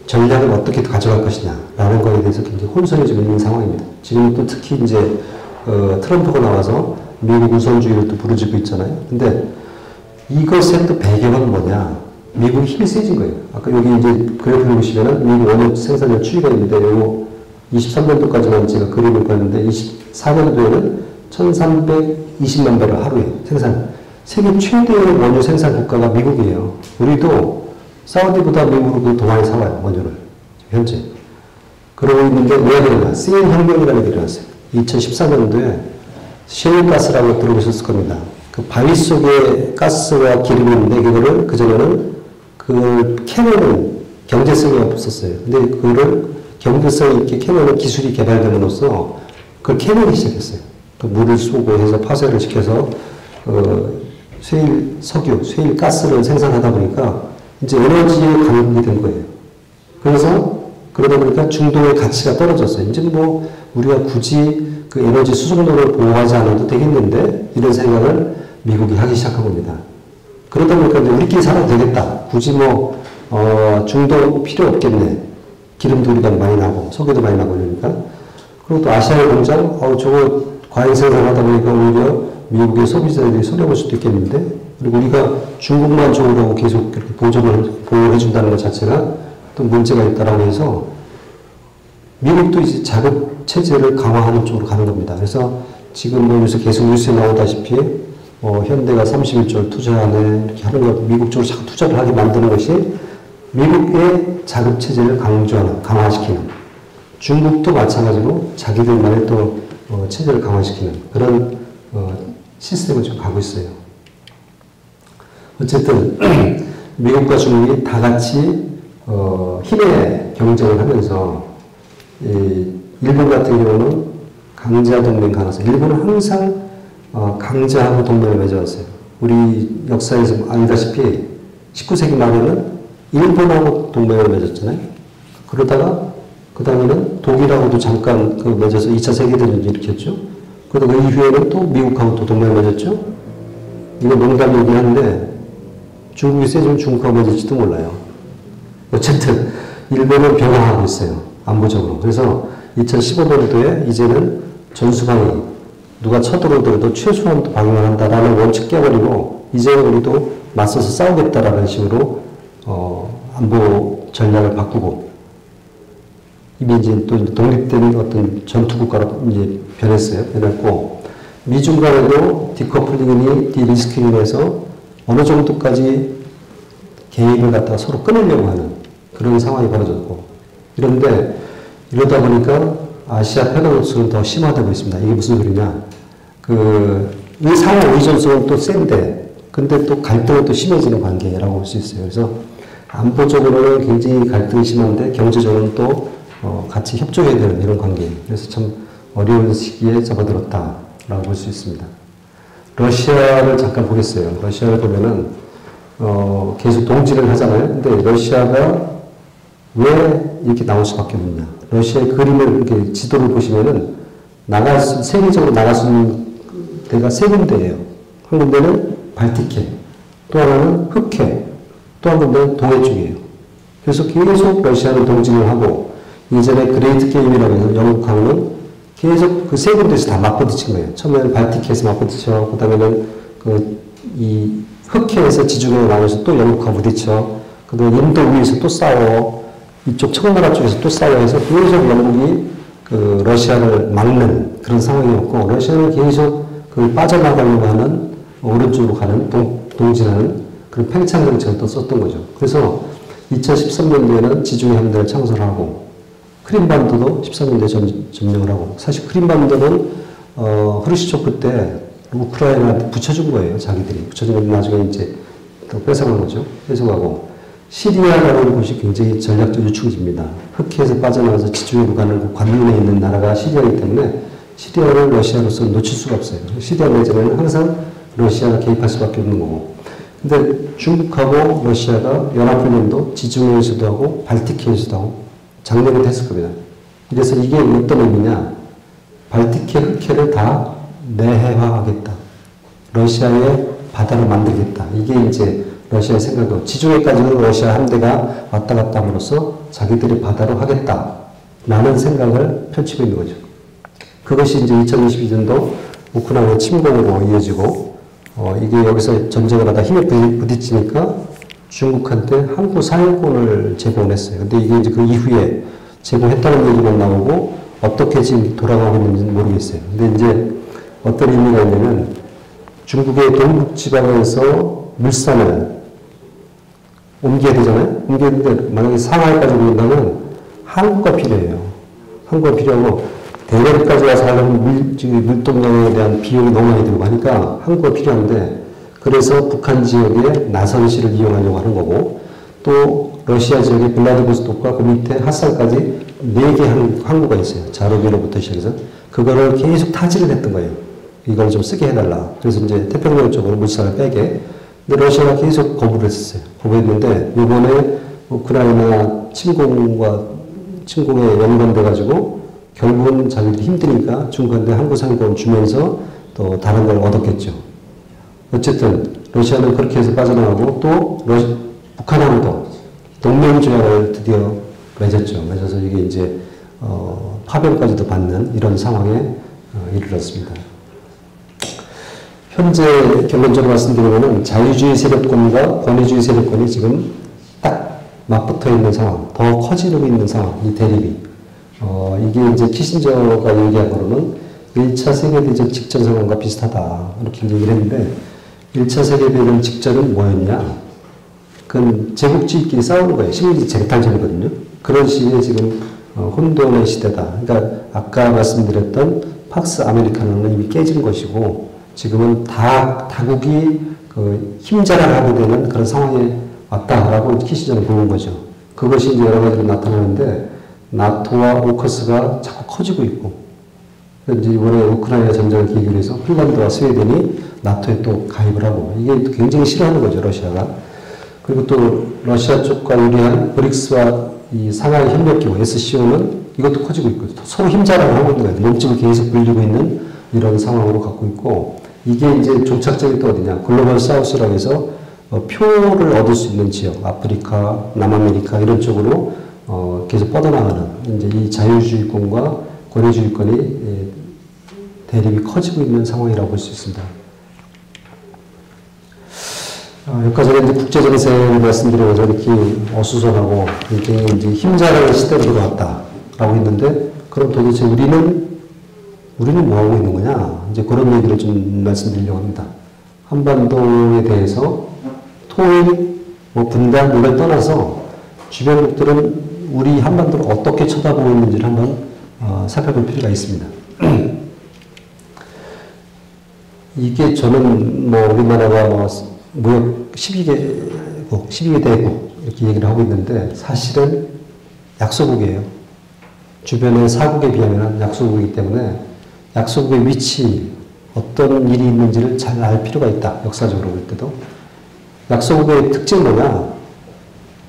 전략을 어떻게 가져갈 것이냐라는 거에 대해서 굉장히 혼선해지고 있는 상황입니다. 지금 또 특히 이제 트럼프가 나와서 미국 우선주의를 또 부르짖고 있잖아요. 근데 이것의 또 배경은 뭐냐? 미국이 힘이 세진 거예요. 아까 여기 이제 그래프를 보시면은 미국 원유 생산량 추이가 있는데 요 23년도까지만 제가 그림을 봤는데 24년도에는 1320만 배럴 하루에 생산. 세계 최대의 원유 생산 국가가 미국이에요. 우리도 사우디보다 미국으로 더 많이 사와요, 원유를. 현재. 그러고 있는데 왜 그러냐? 시엔 혁명이라는 게 일어났어요. 2014년도에 셰일가스라고 들어보셨을 겁니다. 그 바위 속에 가스와 기름이 있는데 그거를 그전에는 그 캐내는 경제성이 없었어요. 근데 그거를 경제성 있게 캐내는 기술이 개발됨으로써 그걸 캐내기 시작했어요. 그 물을 쏘고 해서 파쇄를 시켜서 쇠일 석유, 쇠일 가스를 생산하다 보니까 이제 에너지에 강국이 된 거예요. 그래서 그러다 보니까 중동의 가치가 떨어졌어요. 이제 뭐 우리가 굳이 그 에너지 수송로를 보호하지 않아도 되겠는데 이런 생각을 미국이 하기 시작한 겁니다. 그러다 보니까 이제 우리끼리 살아도 되겠다. 굳이 뭐 중동 필요 없겠네. 기름도 우리가 많이 나고 석유도 많이 나고 그러니까. 그리고 또 아시아의 공장 저거 과잉 생산하다 보니까 오히려 미국의 소비자들이 손해볼 수도 있겠는데 그리고 우리가 중국만 좋으라고 계속 그렇게 보호해준다는 것 자체가 또 문제가 있다라고 해서 미국도 이제 자급 체제를 강화하는 쪽으로 가는 겁니다. 그래서 지금 여기서 계속 뉴스에 나오다시피 현대가 31조를 투자하네 이렇게 하는 것 미국 쪽으로 자꾸 투자를 하게 만드는 것이 미국의 자급 체제를 강화시키는 중국도 마찬가지로 자기들만의 또 체제를 강화시키는 그런 시스템을 지금 가고 있어요. 어쨌든 미국과 중국이 다 같이 힘의 경쟁을 하면서 일본 같은 경우는 강자 동맹 가능성. 일본은 항상 강자하고 동맹을 맺어왔어요. 우리 역사에서 알다시피 19세기 말에는 일본하고 동맹을 맺었잖아요. 그러다가 그 다음에는 독일하고도 잠깐 맺어서 2차 세계대전을 일으켰죠. 그러다가 그 이후에는 또 미국하고 또 동맹을 맺었죠. 이거 농담이긴 한데 중국이 세지면 중국하고 맺을지도 몰라요. 어쨌든 일본은 변화하고 있어요. 안보적으로. 그래서 2015년도에 이제는 전수방위 누가 쳐들어오더라도 최소한 방위만 한다라는 원칙 깨버리고 이제는 우리도 맞서서 싸우겠다라는 식으로 안보 전략을 바꾸고 이미 이제 또 독립된 어떤 전투국가로 이제 변했고 미중 간에도 디커플링이니 디리스킹에서 어느 정도까지 개입을 갖다가 서로 끊으려고 하는 그런 상황이 벌어졌고 이런데 이러다 보니까 아시아 패러독스는 더 심화되고 있습니다. 이게 무슨 소리냐? 이 상호 의존성은 또 센데, 근데 또 갈등은 또 심해지는 관계라고 볼 수 있어요. 그래서 안보적으로는 굉장히 갈등이 심한데 경제적으로는 또 같이 협조해야 되는 이런 관계. 그래서 참 어려운 시기에 접어들었다라고 볼 수 있습니다. 러시아를 잠깐 보겠어요. 러시아를 보면은 계속 동지를 하잖아요. 근데 러시아가 왜 이렇게 나올 수밖에 없느냐. 러시아의 그림을, 이렇게 지도를 보시면은, 세계적으로 나갈 수 있는 데가 세 군데예요. 한 군데는 발틱해, 또 하나는 흑해, 또 한 군데는 동해 쪽이에요. 그래서 계속 러시아는 동진을 하고, 이전에 그레이트 게임이라고 해서 영국하고는 계속 그 세 군데에서 다 맞부딪힌 거예요. 처음에는 발틱해에서 맞부딪혀, 그 다음에는 이 흑해에서 지중해 나눠서 또 영국하고 부딪혀. 그다음에 인도 위에서 또 싸워. 이쪽 청나라 쪽에서 또 싸워 해서 계속 영국이 러시아를 막는 그런 상황이었고, 러시아는 계속 빠져나가려고 하는, 오른쪽으로 가는, 동진하는 그런 팽창 정책을 또 썼던 거죠. 그래서 2013년도에는 지중해 함대를 창설하고, 크림반도도 13년도에 점령을 하고, 사실 크림반도는, 후르시초프 때 우크라이나한테 붙여준 거예요. 자기들이. 붙여주면 나중에 이제 또 뺏어간 거죠. 뺏어가고. 시리아라는 곳이 굉장히 전략적 유충지입니다. 흑해에서 빠져나가서 지중해로 가는 그 관문에 있는 나라가 시리아이기 때문에 시리아를 러시아로서 놓칠 수가 없어요. 시리아 내전에는 항상 러시아가 개입할 수밖에 없는 거고. 근데 중국하고 러시아가 연합훈련도 지중해에서도 하고 발틱해에서도 하고 작년에도 했을 겁니다. 그래서 이게 어떤 의미냐. 발틱해, 흑해를 다 내해화하겠다. 러시아의 바다를 만들겠다. 이게 이제 러시아의 생각이고, 지중해까지는 러시아 함대가 왔다 갔다 함으로써 자기들이 바다로 하겠다. 라는 생각을 펼치고 있는 거죠. 그것이 이제 2022년도 우크라이나 침공으로 이어지고, 이게 여기서 전쟁을 하다 힘에 부딪히니까 중국한테 항구 사용권을 제공을 했어요. 근데 이게 이제 그 이후에 제공했다는 얘기만 나오고, 어떻게 지금 돌아가고 있는지는 모르겠어요. 근데 이제 어떤 의미가 있냐면, 중국의 동북지방에서 물산을 옮겨야 되잖아요? 옮겨야 되는데, 만약에 상하이까지 옮긴다면 항구가 필요해요. 항구가 필요하고, 대만까지 와서 하려면 물동량에 대한 비용이 너무 많이 들고 하니까 항구가 필요한데, 그래서 북한 지역에 나선시를 이용하려고 하는 거고, 또 러시아 지역의 블라디보스톡과 그 밑에 핫산까지 4개 항구가 있어요. 자로비로부터 시작해서. 그거를 계속 타지를 했던 거예요. 이걸 좀 쓰게 해달라. 그래서 이제 태평양 쪽으로 물산을 빼게. 근데 러시아가 계속 거부를 했었어요. 거부했는데, 이번에 우크라이나 침공에 연관돼가지고, 결국은 자기들이 힘드니까 중국한테 항구 상권을 주면서 또 다른 걸 얻었겠죠. 어쨌든, 러시아는 그렇게 해서 빠져나가고, 또 북한하고도 동맹조약을 드디어 맺었죠. 맺어서 이게 이제, 파병까지도 받는 이런 상황에 이르렀습니다. 현재 결론적으로 말씀드리면 자유주의 세력권과 권위주의 세력권이 지금 딱 맞붙어 있는 상황, 더 커지고 있는 상황, 이 대립이. 이게 이제 키신저가 얘기한 거로는 1차 세계대전 직전 상황과 비슷하다. 이렇게 얘기를 했는데, 1차 세계대전 직전은 뭐였냐? 그건 제국주의끼리 싸우는 거예요. 식민지 재탕전이거든요. 그런 시기에 지금 혼돈의 시대다. 그러니까 아까 말씀드렸던 팍스 아메리카노는 이미 깨진 것이고, 지금은 다국이 힘자랑하게 되는 그런 상황에 왔다라고 키시저는 보는 거죠. 그것이 이제 여러 가지로 나타나는데, 나토와 오커스가 자꾸 커지고 있고, 이제 이번에 우크라이나 전쟁을 계기로 해서 핀란드와 스웨덴이 나토에 또 가입을 하고, 이게 굉장히 싫어하는 거죠, 러시아가. 그리고 또 러시아 쪽과 유리한 브릭스와 이 상하이 협력기구 SCO는 이것도 커지고 있고, 서로 힘자랑을 하고 있는 거예요. 몸집을 계속 불리고 있는 이런 상황으로 갖고 있고, 이게 이제 종착점이 또 어디냐. 글로벌 사우스라고 해서 표를 얻을 수 있는 지역, 아프리카, 남아메리카 이런 쪽으로 계속 뻗어나가는 이제 이 자유주의권과 권위주의권이 대립이 커지고 있는 상황이라고 볼 수 있습니다. 여기까지 이제 국제정세를 말씀드리면서 이렇게 어수선하고 굉장히 이제 힘자랑의 시대로 들어왔다라고 했는데, 그럼 도대체 우리는 뭐 하고 있는 거냐? 이제 그런 얘기를 좀 말씀드리려고 합니다. 한반도에 대해서 통일, 분단, 이걸 떠나서 주변국들은 우리 한반도를 어떻게 쳐다보고 있는지를 한번 살펴볼 필요가 있습니다. 이게 저는 우리나라가 무역 12개 대국 이렇게 얘기를 하고 있는데, 사실은 약소국이에요. 주변의 사국에 비하면 약소국이기 때문에 약소국의 위치, 어떤 일이 있는지를 잘 알 필요가 있다. 역사적으로 볼 때도. 약소국의 특징은 뭐냐?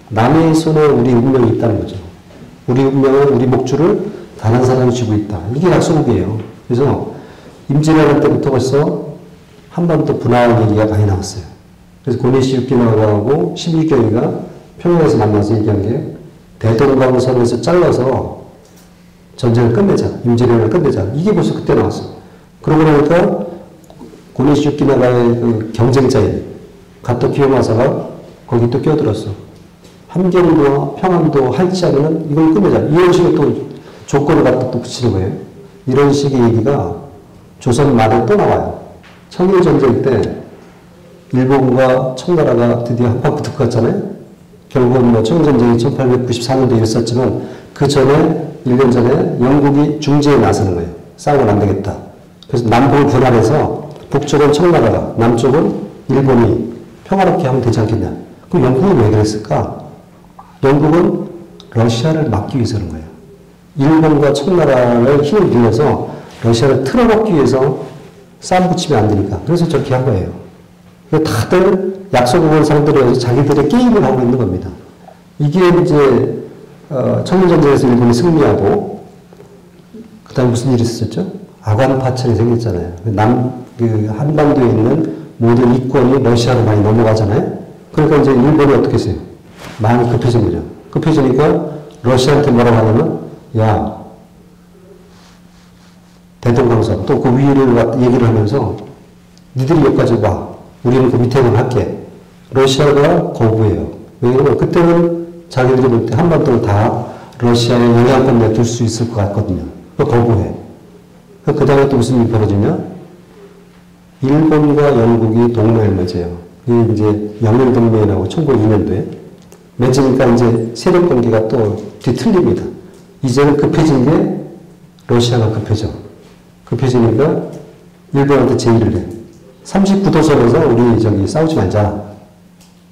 남의 손에 우리 운명이 있다는 거죠. 우리 운명은, 우리 목줄을 다른 사람이 쥐고 있다. 이게 약소국이에요. 그래서 임진왜란 때부터 벌써 한반도 분화의 얘기가 많이 나왔어요. 그래서 고니시 유키나가하고 11개위가 평양에서 만나서 얘기한 게, 대동강선에서 잘라서 전쟁을 끝내자. 임진왜란을 끝내자. 이게 벌써 그때 나왔어. 그러고 나니까 고니슈키나가의 그 경쟁자인 가토 기요마사가 거기 또 끼어들었어. 함경도와 평안도 할지 않으면 이걸 끝내자. 이런 식의 또 조건을 갖다 또 붙이는 거예요. 이런 식의 얘기가 조선 말에 또 나와요. 청일전쟁 때 일본과 청나라가 드디어 한판 붙었잖아요. 결국은 뭐 청일전쟁이 1894년도에 있었지만 그 전에 1년 전에 영국이 중재에 나서는 거예요. 싸우면 안 되겠다. 그래서 남북을 분할해서 북쪽은 청나라가 남쪽은 일본이 평화롭게 하면 되지 않겠냐. 그럼 영국은 왜 그랬을까? 영국은 러시아를 막기 위해서 그런 거예요. 일본과 청나라를 힘을 빌려서 러시아를 틀어먹기 위해서 싸움 붙이면 안 되니까. 그래서 저렇게 한 거예요. 다들 약속을 상대로 해서 자기들의 게임을 하고 있는 겁니다. 이게 이제 청일전쟁에서 일본이 승리하고 그 다음에 무슨 일이 있었죠? 아관 파천이 생겼잖아요. 그 한반도에 있는 모든 이권이 러시아로 많이 넘어가잖아요. 그러니까 이제 일본이 어떻게 했어요? 많이 급해진 거죠. 급해지니까 러시아한테 뭐라고 하냐면, 야, 대동강선, 또 그 위를 얘기를 하면서, 니들이 여기까지 와. 우리는 그 밑에는 할게. 러시아가 거부해요. 왜냐면 그때는 자기들이 볼 때 한반도를 다 러시아의 영향권 내둘 수 있을 것 같거든요. 거부해. 그 다음에 또 무슨 일이 벌어지냐? 일본과 영국이 동맹을 맺어요. 이게 이제 영일동맹이 나오고 1902년도에 맺으니까 이제 세력 관계가 또 뒤틀립니다. 이제는 급해진 게 러시아가 급해져. 급해지니까 일본한테 제의를 해. 39도선에서 우리 저기 싸우지 말자.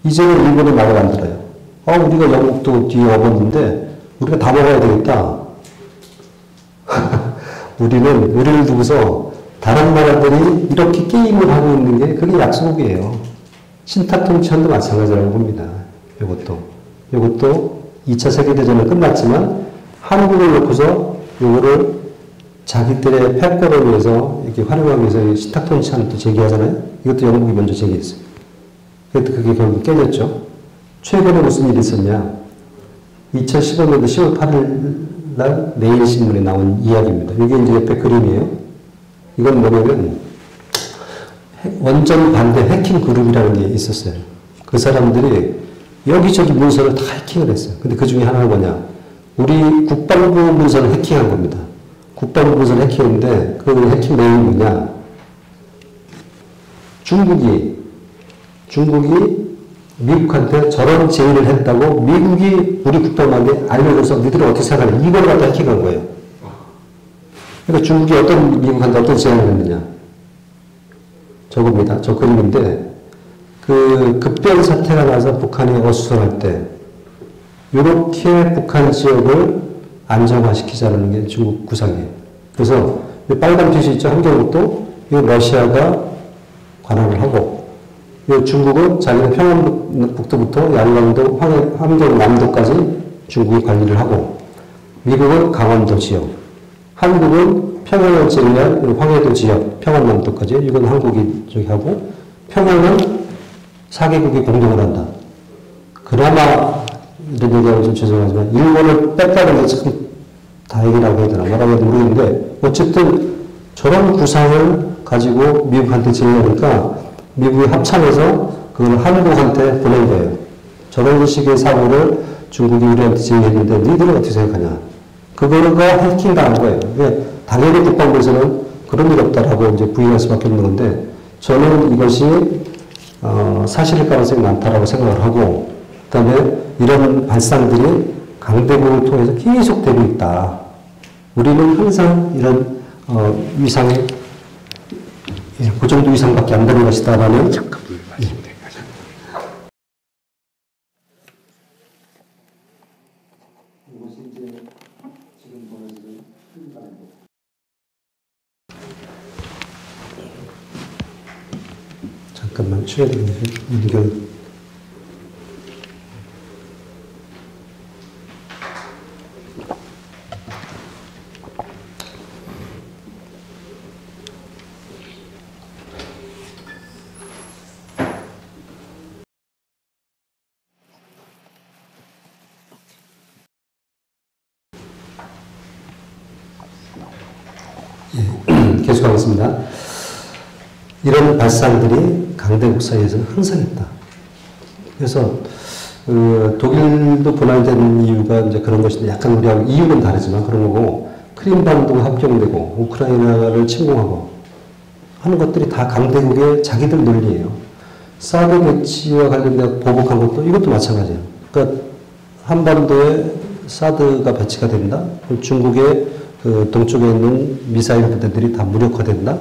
이제는 일본이 말을 안 들어요. 우리가 영국도 뒤에 업었는데 우리가 다 먹어야 되겠다. 우리는 우리를 두고서 다른 나라들이 이렇게 게임을 하고 있는 게 그게 약속이에요. 신탁통치한도 마찬가지라고 봅니다. 이것도 2차 세계대전은 끝났지만 한국을 놓고서 이거를 자기들의 패권을 위해서 이렇게 활용하기 위해서 신탁통치한을 또 제기하잖아요. 이것도 영국이 먼저 제기했어요. 그게 결국 깨졌죠. 최근에 무슨 일이 있었냐. 2015년도 10월 8일 날 내일신문에 나온 이야기입니다. 이게 이제 옆에 그림이에요. 이건 뭐냐면 원전 반대 해킹 그룹이라는 게 있었어요. 그 사람들이 여기저기 문서를 다 해킹을 했어요. 근데 그 중에 하나가 뭐냐. 우리 국방부 문서를 해킹한 겁니다. 국방부 문서를 해킹했는데 그 해킹 내용이 뭐냐. 중국이 미국한테 저런 제의를 했다고 미국이 우리 국방부에 알려줘서 니들은 어떻게 생각하냐. 이걸 갖다 해킹한 거예요. 그러니까 중국이 미국한테 어떤 제안을 했느냐. 저겁니다. 저 그림인데, 그 급변 사태가 나서 북한이 어수선할 때, 이렇게 북한 지역을 안정화시키자는 게 중국 구상이에요. 그래서 빨간 표시 있죠. 한경북도, 이 러시아가 관할을 하고, 이 중국은 자기는 평안북도부터 양강도, 함경남도까지 중국이 관리를 하고, 미국은 강원도 지역, 한국은 평양을 제외한 황해도 지역, 평안남도까지, 이건 한국이 저기 하고, 평양은 4개국이 공동을 한다. 그나마, 이런 얘기하면 좀 죄송하지만, 일본을 뺐다는 게 참 다행이라고 해야 되나, 뭐라고 해야 모르겠는데, 어쨌든 저런 구상을 가지고 미국한테 제의하니까, 미국이 합참해서 그걸 한국한테 보낸 거예요. 저런 식의 사고를 중국이 우리한테 제의했는데, 니들은 어떻게 생각하냐. 그거가 해킹당한 거예요. 당연히 국방부에서는 그런 일 없다라고 이제 부인할 수밖에 없는 건데, 저는 이것이, 사실일 가능성이 많다라고 생각을 하고, 그 다음에 이런 발상들이 강대국을 통해서 계속 되고 있다. 우리는 항상 이런, 위상에, 그 정도 위상밖에 안 되는 것이다라는. 잠깐 말씀드릴까요? 이것이 이제 지금 보여지는 흘러가는 잠깐만 쉬어야 되겠네요. 이게 계속하겠습니다. 이런 발상들이 강대국 사이에서는 항상 있다. 그래서 독일도 분할된 이유가 이제 그런 것인데 약간 우리하고 이유는 다르지만 그런 거고 크림반도가 합병되고 우크라이나를 침공하고 하는 것들이 다 강대국의 자기들 논리예요. 사드 배치와 관련된 보복한 것도 이것도 마찬가지예요. 그러니까 한반도에 사드가 배치가 된다. 중국의 그 동쪽에 있는 미사일 부대들이 다 무력화된다.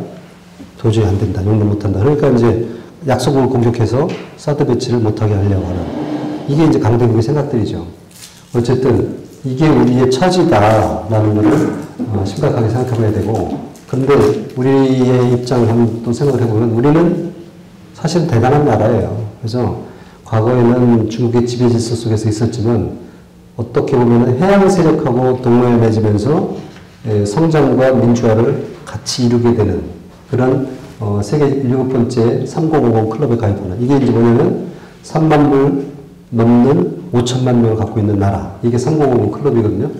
도저히 안 된다. 용납 못한다. 그러니까 이제 약속을 공격해서 사드 배치를 못하게 하려고 하는. 이게 이제 강대국의 생각들이죠. 어쨌든 이게 우리의 처지다라는 것을 심각하게 생각해 봐야 되고, 그런데 우리의 입장을 한번 또 생각을 해보면 우리는 사실 대단한 나라예요. 그래서 과거에는 중국의 지배 질서 속에서 있었지만 어떻게 보면 해양 세력하고 동맹을 맺으면서 성장과 민주화를 같이 이루게 되는 그런 세계 7번째 3050 클럽에 가입하는, 이게 이제 뭐냐면 3만 명 넘는 5천만 명을 갖고 있는 나라, 이게 3050 클럽이거든요.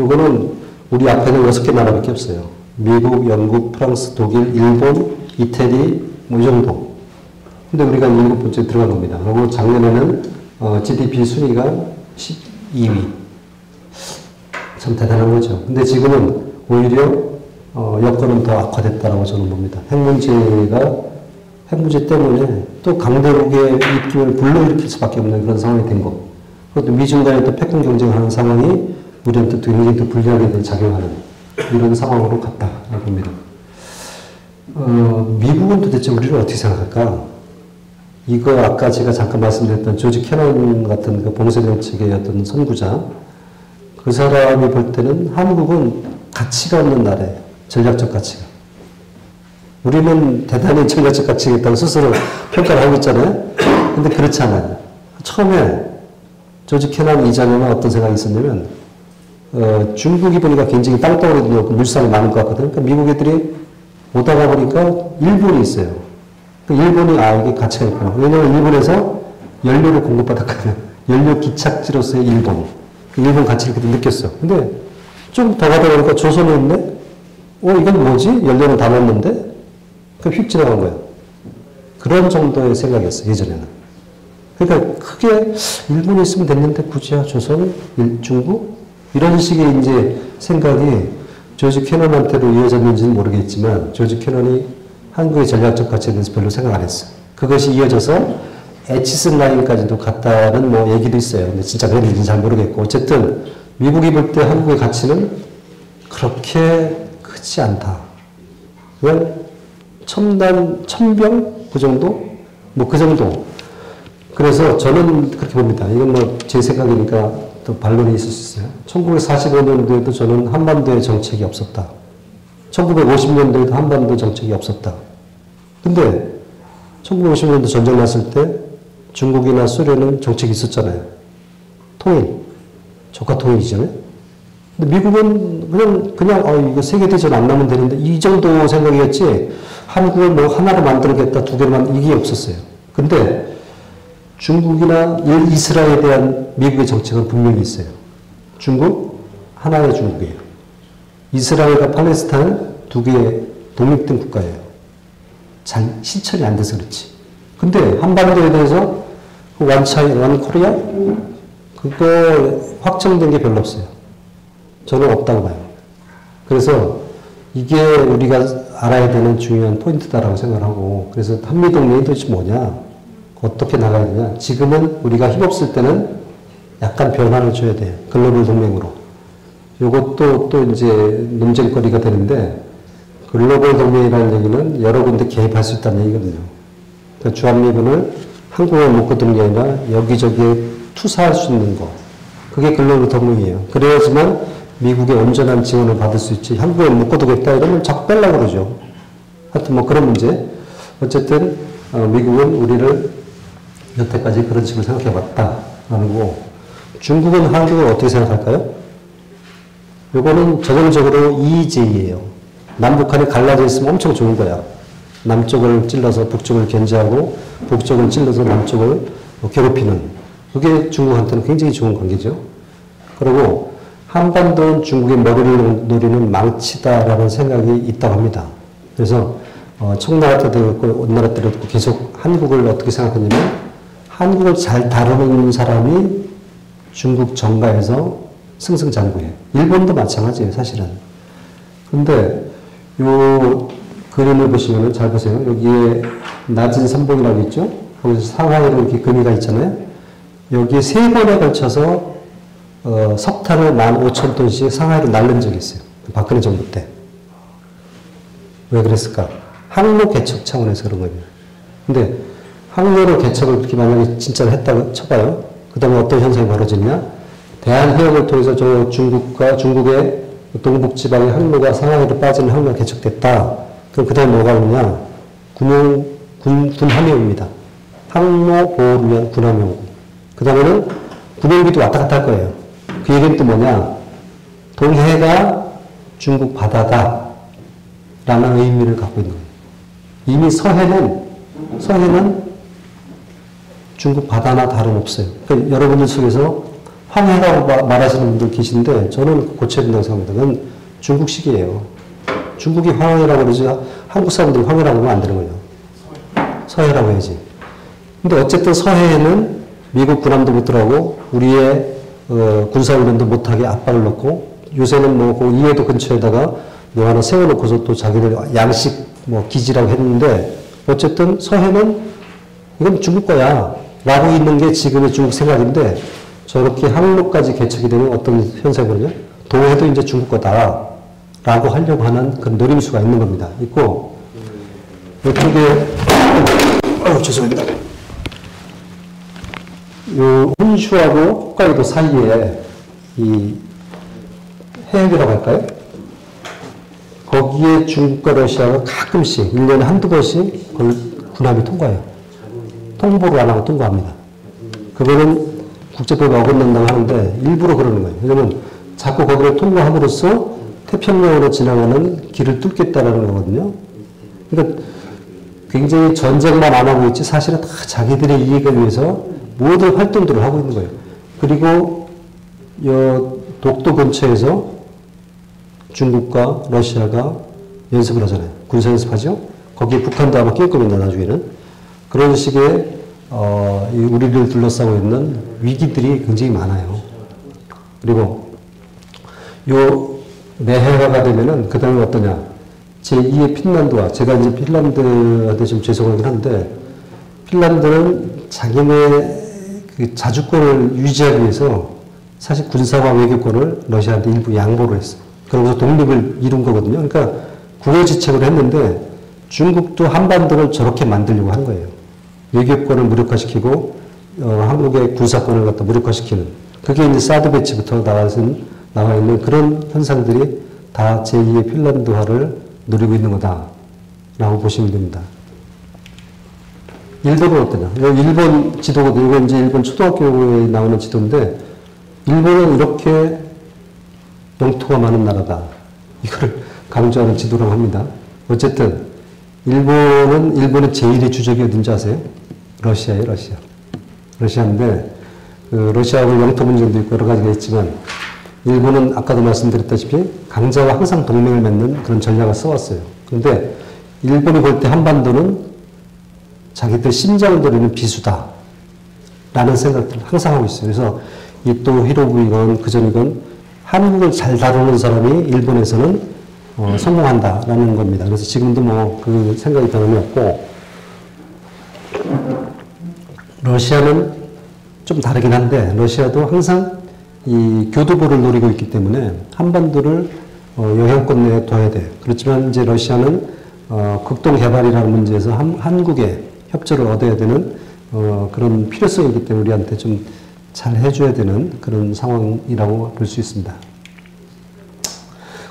요거는 우리 앞에는 6개 나라밖에 없어요. 미국, 영국, 프랑스, 독일, 일본, 이태리 뭐 이 정도. 근데 우리가 7번째 들어간 겁니다. 그리고 작년에는 GDP 순위가 12위. 참 대단한 거죠. 근데 지금은 오히려 여건은 더 악화됐다라고 저는 봅니다. 핵 문제 때문에 또 강대국의 입김을 불러일으킬 수밖에 없는 그런 상황이 된 거. 그것도 미중 간에 또 패권 경쟁하는 상황이 우리한테 또 굉장히 또 불리하게 작용하는 이런 상황으로 갔다라고 봅니다. 미국은 도대체 우리를 어떻게 생각할까? 이거 아까 제가 잠깐 말씀드렸던 조지 캐넌 같은 그 봉쇄정책의 어떤 선구자, 그 사람이 볼 때는 한국은 가치가 없는 나라예요. 전략적 가치가. 우리는 대단히 전략적 가치가 있다고 스스로 평가를 하고 있잖아요. 근데 그렇지 않아요. 처음에 조지 캐넌 이전에는 어떤 생각이 있었냐면, 중국이 보니까 굉장히 땅덩어리도 높고 물상이 많은 것 같거든요. 그러니까 미국 애들이 오다가 보니까 일본이 있어요. 일본이 이게 가치가 있구나. 왜냐면 일본에서 연료를 공급받았거든요. 연료 기착지로서의 일본. 일본 가치를 그때 느꼈어. 근데 좀 더 가다 보니까 조선이 있네? 이건 뭐지? 연료는 다 넣었는데? 휙 지나간 거예요. 그런 정도의 생각이었어요, 예전에는. 그러니까 크게 일본이 있으면 됐는데 굳이 조선, 중국? 이런 식의 이제 생각이 조지 캐넌한테도 이어졌는지는 모르겠지만, 조지 캐넌이 한국의 전략적 가치에 대해서 별로 생각 안 했어요. 그것이 이어져서 에치슨 라인까지도 갔다는 뭐 얘기도 있어요. 근데 진짜 그런지는 잘 모르겠고. 어쨌든, 미국이 볼 때 한국의 가치는 그렇게 크지 않다. 그냥 천병? 그 정도? 뭐 그 정도. 그래서 저는 그렇게 봅니다. 이건 뭐 제 생각이니까 또 반론이 있을 수 있어요. 1945년도에도 저는 한반도에 정책이 없었다. 1950년도에도 한반도 정책이 없었다. 근데 1950년도 전쟁 났을 때 중국이나 소련은 정책이 있었잖아요. 통일. 조카 통일이잖아요. 근데 미국은 그냥 이거 세계대전 안 나면 되는데 이 정도 생각이었지, 한국을 뭐 하나로 만들겠다, 두 개로 이게 없었어요. 근데 중국이나 이스라엘에 대한 미국의 정책은 분명히 있어요. 중국, 하나의 중국이에요. 이스라엘과 팔레스타인 두 개의 독립된 국가예요. 잘 실천이 안 돼서 그렇지. 근데 한반도에 대해서 원 코리아? 그거 확정된 게 별로 없어요. 저는 없다고 봐요. 그래서 이게 우리가 알아야 되는 중요한 포인트다라고 생각하고, 그래서 한미동맹이 도대체 뭐냐? 어떻게 나가야 되냐? 지금은 우리가 힘없을 때는 약간 변화를 줘야 돼요. 글로벌 동맹으로. 요것도 또 이제 논쟁거리가 되는데, 글로벌 동맹이라는 얘기는 여러 군데 개입할 수 있다는 얘기거든요. 그러니까 주한미군을 한국에 묶어두는 게 아니라 여기저기에 투사할 수 있는 거. 그게 글로벌 동맹이에요. 그래야지만 미국의 온전한 지원을 받을 수 있지. 한국에 묶어두겠다 이러면 자꾸 빼려고 그러죠. 하여튼 뭐 그런 문제. 어쨌든 미국은 우리를 여태까지 그런 식으로 생각해 봤다라는 거고, 중국은 한국을 어떻게 생각할까요? 요거는 전형적으로 EEJ예요. 남북한이 갈라져 있으면 엄청 좋은 거야. 남쪽을 찔러서 북쪽을 견제하고 북쪽을 찔러서 남쪽을 괴롭히는, 그게 중국한테는 굉장히 좋은 관계죠. 그리고 한반도는 중국의 머리를 노리는 망치다라는 생각이 있다고 합니다. 그래서 청나라 때도 그렇고 원나라 때도 그렇고 계속 한국을 어떻게 생각하냐면 한국을 잘 다루는 사람이 중국 정가에서 승승장구해요. 일본도 마찬가지예요, 사실은. 근데 요 그림을 보시면은 잘 보세요. 여기에 낮은 선봉이라고 있죠? 거기서 상하이로 이렇게 금이가 있잖아요. 여기에 3번에 걸쳐서 석탄을 15,000톤씩 상하이로 날른 적이 있어요. 박근혜 정부 때. 왜 그랬을까? 항로 개척 차원에서 그런 거예요. 근데 항로로 개척을 그렇게 만약에 진짜로 했다고 쳐봐요. 그 다음에 어떤 현상이 벌어지냐? 대한해협을 통해서 중국의 동북지방의 항로가 상하이로 빠지는 항로가 개척됐다. 그럼 그 다음에 뭐가 오느냐? 군함용입니다. 항로 보호를 위한 군함용. 그 다음에는 군용기도 왔다 갔다 할 거예요. 그 얘기는 또 뭐냐? 동해가 중국 바다다. 라는 의미를 갖고 있는 거예요. 이미 서해는 중국 바다나 다름없어요. 그러니까 여러분들 속에서 황해라고 말하시는 분들 계신데 저는 고쳐야 된다고 생각합니다. 그건 중국식이에요. 중국이 황해라고 그러지 한국 사람들이 황해라고 하면 안 되는 거예요. 서해라고 해야지. 근데 어쨌든 서해에는 미국 군함도 못 들어가고 우리의 군사훈련도 못하게 압박을 넣고 요새는 뭐 그 이해도 근처에다가 뭐 하나 세워놓고서 또 자기들 양식 뭐 기지라고 했는데 어쨌든 서해는 이건 중국 거야 라고 있는 게 지금의 중국 생각인데 저렇게 항로까지 개척이 되면 어떤 현상이 벌어져? 동해도 이제 중국 거다 라고 하려고 하는 그런 노림수가 있는 겁니다. 있고 이쪽에 죄송합니다. 요 혼슈하고 홋카이도 사이에 이 해역이라고 할까요? 거기에 중국과 러시아가 가끔씩 1년에 한두 번씩 군함이 통과해요. 통보를 안 하고 통과합니다. 그거는 국제법에 어긋난다고 하는데 일부러 그러는 거예요. 왜냐면 자꾸 거기를 통과함으로써 태평양으로 지나가는 길을 뚫겠다라는 거거든요. 그러니까 굉장히 전쟁만 안 하고 있지 사실은 다 자기들의 이익을 위해서 모든 활동들을 하고 있는 거예요. 그리고 독도 근처에서 중국과 러시아가 연습을 하잖아요. 군사 연습하죠? 거기에 북한도 아마 낄 겁니다, 나중에는. 그런 식의, 우리를 둘러싸고 있는 위기들이 굉장히 많아요. 그리고 매해가 되면은, 그 다음에 어떠냐. 제2의 핀란드와, 제가 이제 핀란드한테 좀 죄송하긴 한데, 핀란드는 자기네 그 자주권을 유지하기 위해서 사실 군사와 외교권을 러시아한테 일부 양보를 했어요. 그러면서 독립을 이룬 거거든요. 그러니까 국외지책을 했는데 중국도 한반도를 저렇게 만들려고 한 거예요. 외교권을 무력화시키고 한국의 군사권을 갖다 무력화시키는 그게 이제 사드 배치부터 나와 있는 그런 현상들이 다 제2의 핀란드화를 노리고 있는 거다라고 보시면 됩니다. 일본은 어떠냐? 일본 지도거든요. 이거 이제 일본 초등학교에 나오는 지도인데 일본은 이렇게 영토가 많은 나라다. 이걸 강조하는 지도라고 합니다. 어쨌든 일본의 제1의 주적이 어딘지 아세요? 러시아예요, 러시아. 러시아인데 그 러시아하고 영토 분쟁도 있고 여러 가지가 있지만 일본은 아까도 말씀드렸다시피 강자와 항상 동맹을 맺는 그런 전략을 써왔어요. 그런데 일본이 볼 때 한반도는 자기들 심장을 노리는 비수다. 라는 생각들을 항상 하고 있어요. 그래서 이 또 히로부이건 그전이건 한국을 잘 다루는 사람이 일본에서는 성공한다라는 겁니다. 그래서 지금도 뭐 그 생각이 변함이 없고 러시아는 좀 다르긴 한데 러시아도 항상 이 교두보를 노리고 있기 때문에 한반도를 영향권 내에 둬야 돼. 그렇지만 이제 러시아는 극동 개발이라는 문제에서 한국의 협조를 얻어야 되는 그런 필요성이 있기 때문에 우리한테 좀 잘 해줘야 되는 그런 상황이라고 볼 수 있습니다.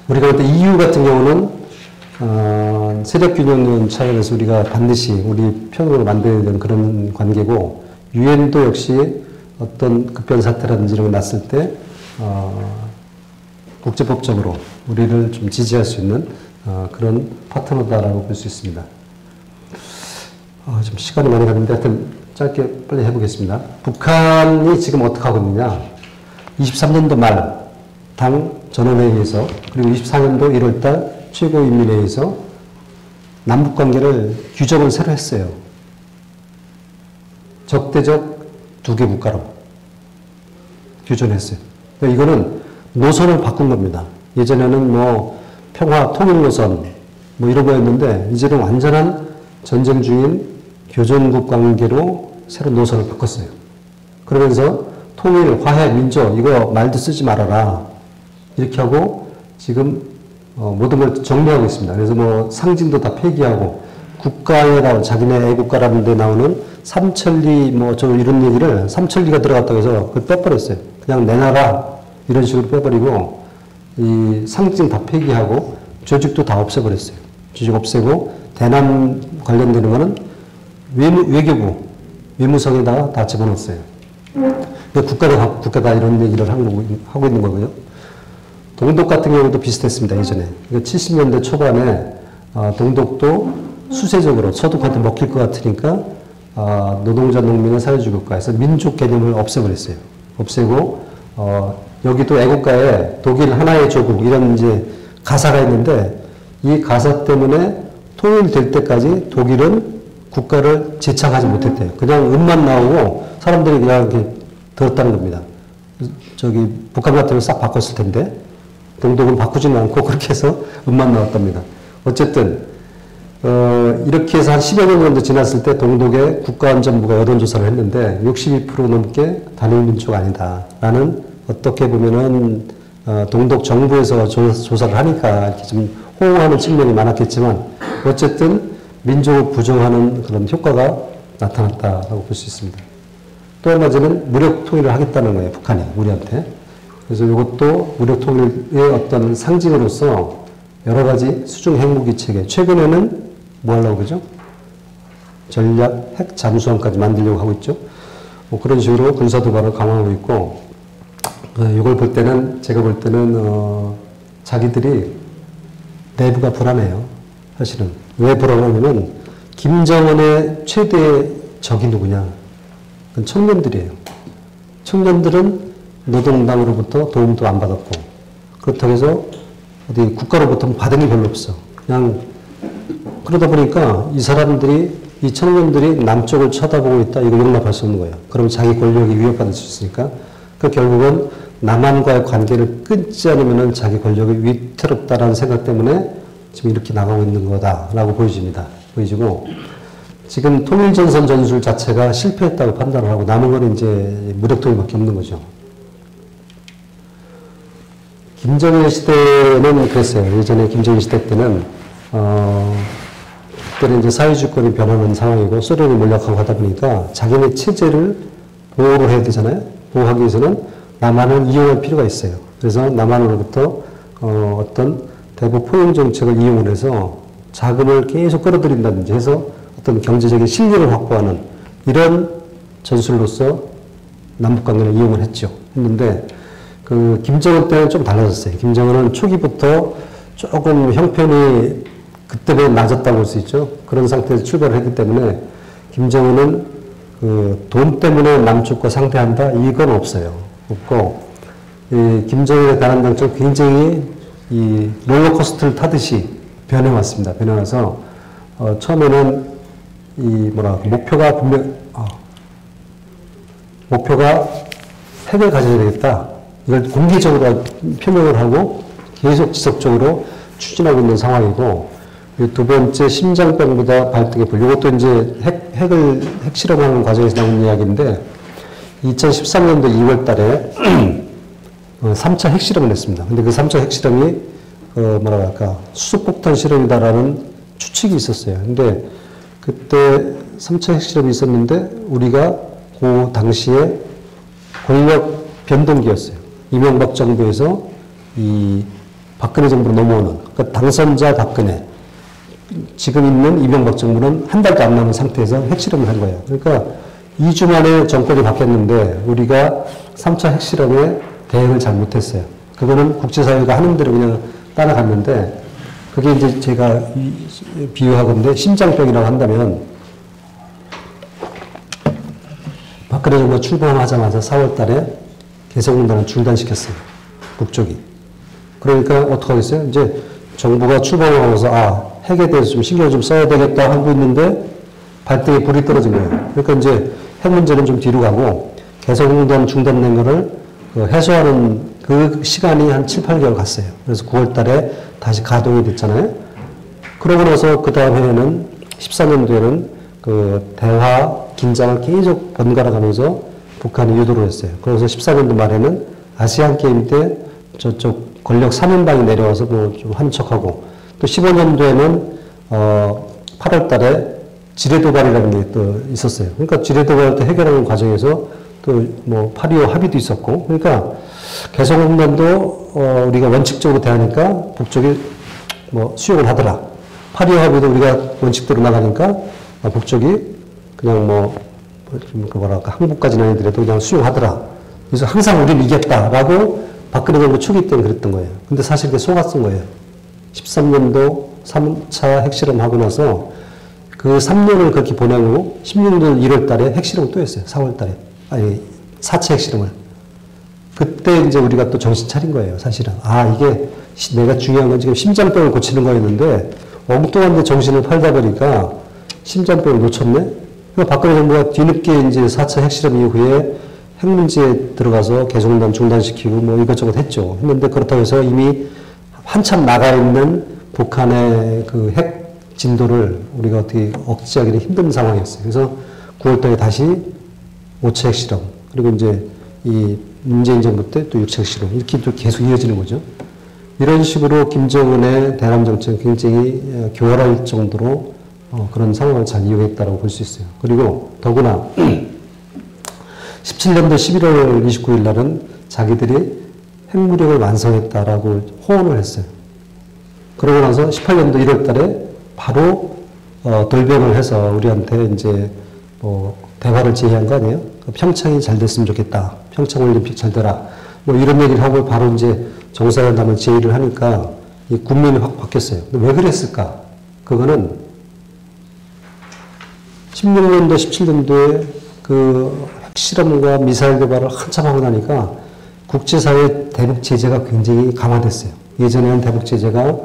우리가 그때 EU 같은 경우는 세력균형 차원에서 우리가 반드시 우리 편으로 만들어야 되는 그런 관계고 유엔도 역시 어떤 급변 사태라든지 이런 거 났을 때 국제법적으로 우리를 좀 지지할 수 있는 그런 파트너다라고 볼 수 있습니다. 좀 시간이 많이 갔는데 하여튼 짧게 빨리 해보겠습니다. 북한이 지금 어떻게 하고 있느냐. 23년도 말 당 전원회의에서 그리고 24년도 1월달 최고인민회의에서 남북관계를 규정을 새로 했어요. 적대적 두 개 국가로 규정했어요. 그러니까 이거는 노선을 바꾼 겁니다. 예전에는 뭐 평화 통일 노선 뭐 이런 거였는데 이제는 완전한 전쟁 중인 교전국 관계로 새로 노선을 바꿨어요. 그러면서 통일, 화해, 민족 이거 말도 쓰지 말아라 이렇게 하고 지금 모든 걸 정리하고 있습니다. 그래서 뭐 상징도 다 폐기하고 국가에 나온 자기네 애국가라는 데 나오는 삼천리 뭐 저 이런 얘기를 삼천리가 들어갔다고 해서 그걸 빼버렸어요. 그냥 내놔라 이런 식으로 빼버리고 이 상징 다 폐기하고 조직도 다 없애버렸어요. 조직 없애고 대남 관련되는 거는 외교부 외무성에다가 다 집어넣었어요. 국가가 이런 얘기를 하고 있는 거고요. 동독 같은 경우도 비슷했습니다. 예전에. 70년대 초반에 동독도 수세적으로 소득한테 먹힐 것 같으니까 노동자 농민의 사회주의국가에서 민족 개념을 없애버렸어요. 없애고 여기도 애국가에 독일 하나의 조국 이런 이제 가사가 있는데 이 가사 때문에 통일될 때까지 독일은 국가를 제창하지 못했대요. 그냥 음만 나오고 사람들이 그냥 이렇게 들었다는 겁니다. 저기 북한 같은 걸 싹 바꿨을 텐데 동독은 바꾸지는 않고 그렇게 해서 음만 나왔답니다. 어쨌든 이렇게 해서 한 10여 년 정도 지났을 때 동독의 국가안전부가 여론조사를 했는데 62% 넘게 단일민족 아니다 라는 어떻게 보면은 동독 정부에서 조사를 하니까 이렇게 좀 호응하는 측면이 많았겠지만 어쨌든 민족을 부정하는 그런 효과가 나타났다라고 볼 수 있습니다. 또 한 가지는 무력 통일을 하겠다는 거예요. 북한이 우리한테. 그래서 이것도 무력 통일의 어떤 상징으로서 여러 가지 수중 핵무기 체계. 최근에는 뭐 하려고 그러죠? 전략 핵 잠수함까지 만들려고 하고 있죠. 뭐 그런 식으로 군사 도발을 강화하고 있고 이걸 볼 때는 제가 볼 때는 자기들이 내부가 불안해요. 사실은. 왜 불안하냐면 김정은의 최대 적이 누구냐? 그건 청년들이에요. 청년들은 노동당으로부터 도움도 안 받았고 그렇다고 해서 어디 국가로부터 받은 게 별로 없어. 그냥 그러다 보니까 이 사람들이 이 청년들이 남쪽을 쳐다보고 있다. 이거 용납할 수 없는 거예요. 그럼 자기 권력이 위협받을 수 있으니까 그 결국은 남한과의 관계를 끊지 않으면 자기 권력이 위태롭다라는 생각 때문에 지금 이렇게 나가고 있는 거다라고 보여집니다. 보여지고 지금 통일전선 전술 자체가 실패했다고 판단을 하고 남은 거는 이제 무력통일밖에 없는 거죠. 김정일 시대는 그랬어요. 예전에 김정일 시대 때는 그때는 이제 사회주권이 변하는 상황이고 소련이 몰락하고 하다 보니까 자기네 체제를 보호를 해야 되잖아요. 보호하기 위해서는 남한을 이용할 필요가 있어요. 그래서 남한으로부터 어떤 대북 포용 정책을 이용을 해서 자금을 계속 끌어들인다든지 해서 어떤 경제적인 실리를 확보하는 이런 전술로서 남북관계를 이용을 했는데 그 김정은 때는 좀 달라졌어요. 김정은은 초기부터 조금 형편이 그때보다 낮았다고 볼 수 있죠. 그런 상태에서 출발을 했기 때문에 김정은은 그 돈 때문에 남쪽과 상대한다 이건 없어요. 없고 이 김정은의 다른 장점 굉장히 이 롤러코스터를 타듯이 변해왔습니다. 변해와서 처음에는 이 목표가 목표가 핵을 가져야 되겠다. 이걸 공개적으로 표명을 하고 계속 지속적으로 추진하고 있는 상황이고 두 번째 심장병보다 발등에 불. 이것도 이제 핵 실험하는 과정에서 나온 이야기인데 2013년도 2월 달에 3차 핵실험을 했습니다. 근데 그 3차 핵실험이 수소폭탄 실험이다라는 추측이 있었어요. 근데 그때 3차 핵실험이 있었는데 우리가 그 당시에 권력 변동기였어요. 이명박 정부에서 이 박근혜 정부로 넘어오는 그러니까 당선자 박근혜 지금 있는 이명박 정부는 한 달도 안 남은 상태에서 핵실험을 한 거예요. 그러니까 2주 만에 정권이 바뀌었는데 우리가 3차 핵실험에 대응을 잘 못했어요. 그거는 국제사회가 하는 대로 그냥 따라갔는데 그게 이제 제가 비유하건데 심장병이라고 한다면 박근혜 정부가 출범하자마자 4월 달에 개성공단을 중단시켰어요. 북쪽이. 그러니까 어떡하겠어요? 이제 정부가 출범하고서 핵에 대해서 좀 신경을 좀 써야 되겠다 하고 있는데 발등에 불이 떨어진 거예요. 그러니까 이제 핵 문제는 좀 뒤로 가고 개성공단 중단된 거를 해소하는 그 시간이 한 7, 8개월 갔어요. 그래서 9월 달에 다시 가동이 됐잖아요. 그러고 나서 그 다음 해에는 14년도에는 그 대화 긴장을 계속 번갈아 가면서 북한이 유도를 했어요. 그래서 14년도 말에는 아시안 게임 때 저쪽 권력 3인방이 내려와서 뭐 좀 한 척하고 또 15년도에는 8월 달에 지뢰도발이라는 게 또 있었어요. 그러니까 지뢰도발 때 해결하는 과정에서 또 뭐 8.25 합의도 있었고 그러니까 개성공단도 우리가 원칙적으로 대하니까 북쪽이 뭐 수용을 하더라. 8.25 합의도 우리가 원칙대로 나가니까 북쪽이 그냥 뭐랄까 항복까지는 아니더라도 그냥 수용하더라. 그래서 항상 우리는 이겼다라고 박근혜 정부 초기 때는 그랬던 거예요. 근데 사실 그게 속았던 거예요. 13년도 3차 핵실험하고 나서 그 3년을 그렇게 보내고 16년 1월 달에 핵실험 또 했어요. 4월 달에. 아니, 4차 핵실험을. 그때 이제 우리가 또 정신 차린 거예요. 사실은. 아, 이게 내가 중요한 건 지금 심장병을 고치는 거였는데 엉뚱한 데 정신을 팔다 보니까 심장병을 놓쳤네? 그러니까 박근혜 정부가 뒤늦게 이제 4차 핵실험 이후에 핵 문제에 들어가서 개성공단 중단시키고 뭐 이것저것 했죠. 했는데 그렇다고 해서 이미 한참 나가 있는 북한의 그 핵 진도를 우리가 어떻게 억제하기는 힘든 상황이었어요. 그래서 9월 달에 다시 5차 핵실험, 그리고 이제 이 문재인 정부 때 또 6차 핵실험, 이렇게 또 계속 이어지는 거죠. 이런 식으로 김정은의 대남 정책은 굉장히 교활할 정도로 그런 상황을 잘 이용했다고 볼 수 있어요. 그리고 더구나 17년도 11월 29일 날은 자기들이 핵무력을 완성했다라고 호언을 했어요. 그러고 나서 18년도 1월 달에 바로 돌변을 해서 우리한테 이제 뭐 대화를 제의한 거 아니에요? 평창이 잘 됐으면 좋겠다. 평창올림픽 잘 되라. 뭐 이런 얘기를 하고 바로 이제 정상회담을 제의를 하니까 이 국민이 확 바뀌었어요. 왜 그랬을까? 그거는 16년도, 17년도에 그 핵실험과 미사일 개발을 한참 하고 나니까 국제사회 대북 제재가 굉장히 강화됐어요. 예전에는 대북 제재가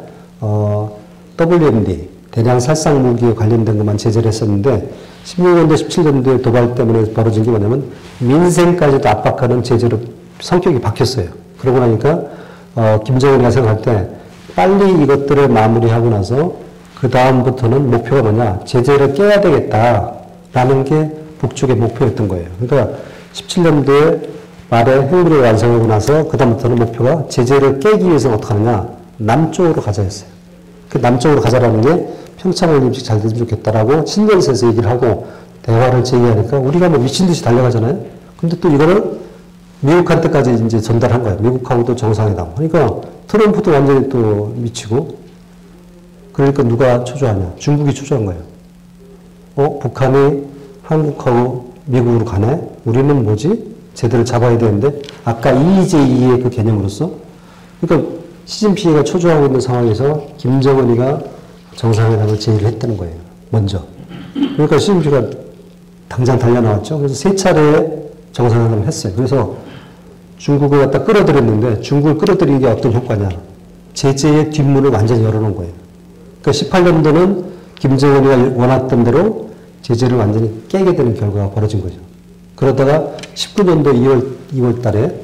WMD, 대량 살상 무기에 관련된 것만 제재를 했었는데 16년도, 17년도에 도발 때문에 벌어진 게 뭐냐면 민생까지도 압박하는 제재로 성격이 바뀌었어요. 그러고 나니까 김정은이가 생각할 때 빨리 이것들을 마무리하고 나서 그 다음부터는 목표가 뭐냐, 제재를 깨야 되겠다라는 게 북쪽의 목표였던 거예요. 그러니까 17년도에 말에 핵무력을 완성하고 나서 그 다음부터는 목표가 제재를 깨기 위해서 어떻게 하느냐, 남쪽으로 가자였어요. 그 남쪽으로 가자라는 게 평창올림픽 잘 됐으면 좋겠다라고 신년사에서 얘기를 하고 대화를 제의하니까 우리가 뭐 미친 듯이 달려가잖아요. 근데 또 이거를 미국한테까지 이제 전달한 거예요. 미국하고도 정상회담. 그러니까 트럼프도 완전히 또 미치고, 그러니까 누가 초조하냐? 중국이 초조한 거예요. 북한이 한국하고 미국으로 가네? 우리는 뭐지? 제대로 잡아야 되는데, 아까 EEJ-의 그 개념으로서. 그러니까 시진핑이가 초조하고 있는 상황에서 김정은이가 정상회담을 제의를 했다는 거예요. 먼저. 그러니까 시진핑이가 당장 달려나왔죠. 그래서 세 차례 정상회담을 했어요. 그래서 중국을 갖다 끌어들였는데 중국을 끌어들인 게 어떤 효과냐. 제재의 뒷문을 완전히 열어놓은 거예요. 그러니까 18년도는 김정은이가 원했던 대로 제재를 완전히 깨게 되는 결과가 벌어진 거죠. 그러다가 19년도 2월 달에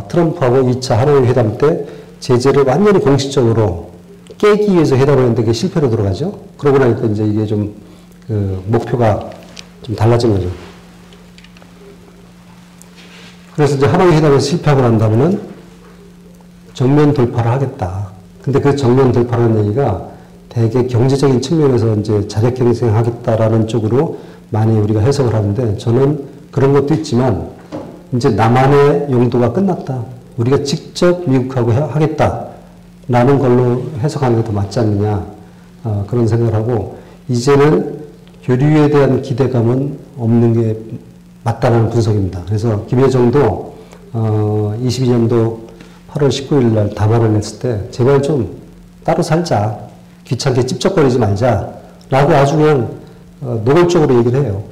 트럼프하고 2차 하노이 회담 때 제재를 완전히 공식적으로 깨기 위해서 회담을 했는데 그게 실패로 들어가죠. 그러고 나니까 이제 이게 좀 목표가 좀 달라진 거죠. 그래서 이제 하노이 회담에서 실패하고 난 다음에는 정면 돌파를 하겠다. 근데 그 정면 돌파라는 얘기가 되게 경제적인 측면에서 이제 자력 경쟁하겠다라는 쪽으로 많이 우리가 해석을 하는데, 저는 그런 것도 있지만 이제 남한의 용도가 끝났다. 우리가 직접 미국하고 하겠다라는 걸로 해석하는 게 더 맞지 않느냐, 그런 생각을 하고, 이제는 교류에 대한 기대감은 없는 게 맞다는 분석입니다. 그래서 김여정도 22년도 8월 19일 날 담화를 냈을 때 제발 좀 따로 살자, 귀찮게 찝쩍거리지 말자라고 아주 그냥 노골적으로 얘기를 해요.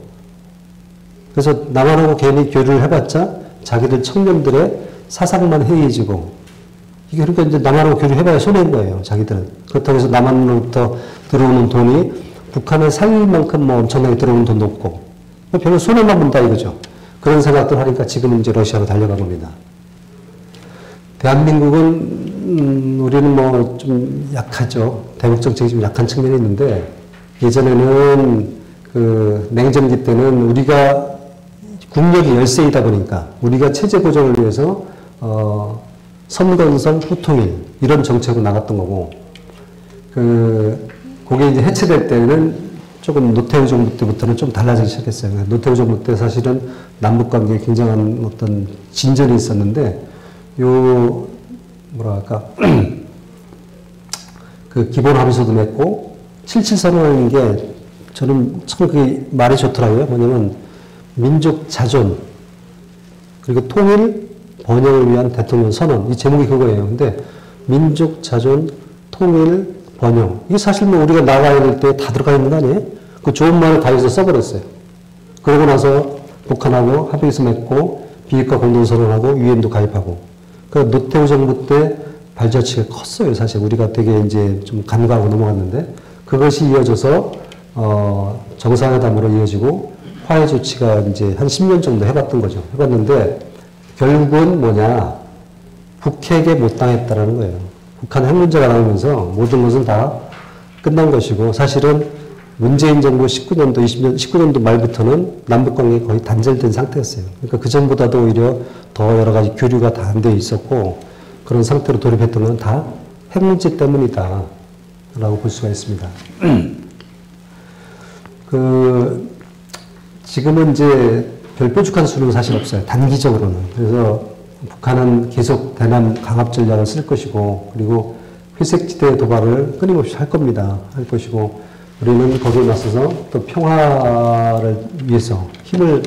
그래서 남한하고 괜히 교류를 해봤자 자기들 청년들의 사상만 해이해지고, 이게 그러니까 이제 남한하고 교류해봐야 손해인 거예요, 자기들은. 그렇다고 해서 남한으로부터 들어오는 돈이 북한을 살릴 만큼 뭐 엄청나게 들어오는 돈도 없고, 별로 손해만 본다 이거죠. 그런 생각들 하니까 지금은 이제 러시아로 달려간 겁니다. 대한민국은, 우리는 뭐 좀 약하죠. 대북 정책이 좀 약한 측면이 있는데, 예전에는 그 냉전기 때는 우리가 국력이 열세이다 보니까 우리가 체제 고정을 위해서, 선건성 후통일, 이런 정책으로 나갔던 거고, 그게 이제 해체될 때는 조금 노태우 정부 때부터는 좀 달라지기 시작했어요. 노태우 정부 때 사실은 남북 관계에 굉장한 어떤 진전이 있었는데, 뭐랄까, 그 기본 합의서도 맺고, 7.7 선언하는 게 저는 참 그게 말이 좋더라고요. 뭐냐면, 민족 자존, 그리고 통일, 번영을 위한 대통령 선언. 이 제목이 그거예요. 근데, 민족 자존, 통일, 번영. 이게 사실 뭐 우리가 나가야 될 때 다 들어가 있는 거 아니에요? 그 좋은 말을 다 여기서 써버렸어요. 그러고 나서 북한하고 합의서 맺고, 비핵화 공동선언하고, 유엔도 가입하고. 그 노태우 정부 때 발자취가 컸어요. 사실 우리가 되게 이제 좀 간과하고 넘어갔는데, 그것이 이어져서, 정상회담으로 이어지고, 화해 조치가 이제 한 10년 정도 해봤던 거죠. 해봤는데, 결국은 뭐냐, 북핵에 못 당했다라는 거예요. 북한 핵 문제가 나오면서 모든 것은 다 끝난 것이고, 사실은 문재인 정부 19년도, 19년도 말부터는 남북관계가 거의 단절된 상태였어요. 그러니까 그 전보다도 오히려 더 여러 가지 교류가 다 안 돼 있었고, 그런 상태로 돌입했던 건 다 핵 문제 때문이다. 라고 볼 수가 있습니다. 지금은 이제 별 뾰족한 수는 사실 없어요. 단기적으로는. 그래서 북한은 계속 대남 강압 전략을 쓸 것이고, 그리고 회색지대 도발을 끊임없이 할 겁니다. 할 것이고, 우리는 거기에 맞서서 또 평화를 위해서 힘을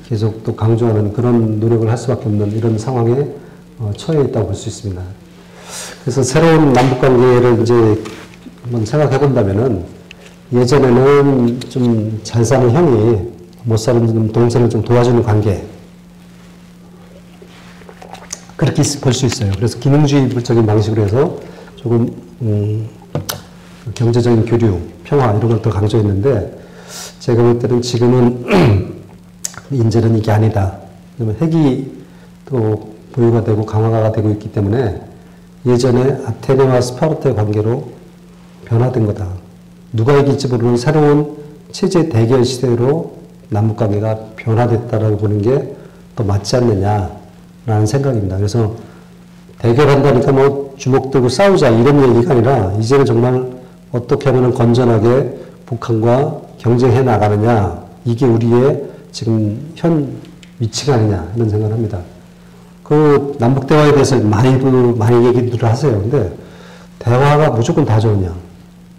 계속 또 강조하는 그런 노력을 할 수밖에 없는 이런 상황에 처해 있다고 볼 수 있습니다. 그래서 새로운 남북관계를 이제 한번 생각해 본다면은, 예전에는 좀 잘 사는 형이 못 사는 동생을 좀 도와주는 관계, 그렇게 볼 수 있어요. 그래서 기능주의적인 방식으로 해서 조금 경제적인 교류, 평화 이런 걸 더 강조했는데, 제가 볼 때는 지금은 이제는 이게 아니다. 왜냐면 핵이 또 보유가 되고 강화가 되고 있기 때문에 예전에 아테네와 스파르타의 관계로 변화된 거다. 누가 이길지 모르는 새로운 체제 대결 시대로 남북관계가 변화됐다라고 보는 게 더 맞지 않느냐라는 생각입니다. 그래서 대결한다니까 뭐 주먹 들고 싸우자 이런 얘기가 아니라, 이제는 정말 어떻게 하면 건전하게 북한과 경쟁해 나가느냐, 이게 우리의 지금 현 위치가 아니냐 이런 생각을 합니다. 그 남북 대화에 대해서 많이 얘기들을 하세요. 근데 대화가 무조건 다 좋으냐?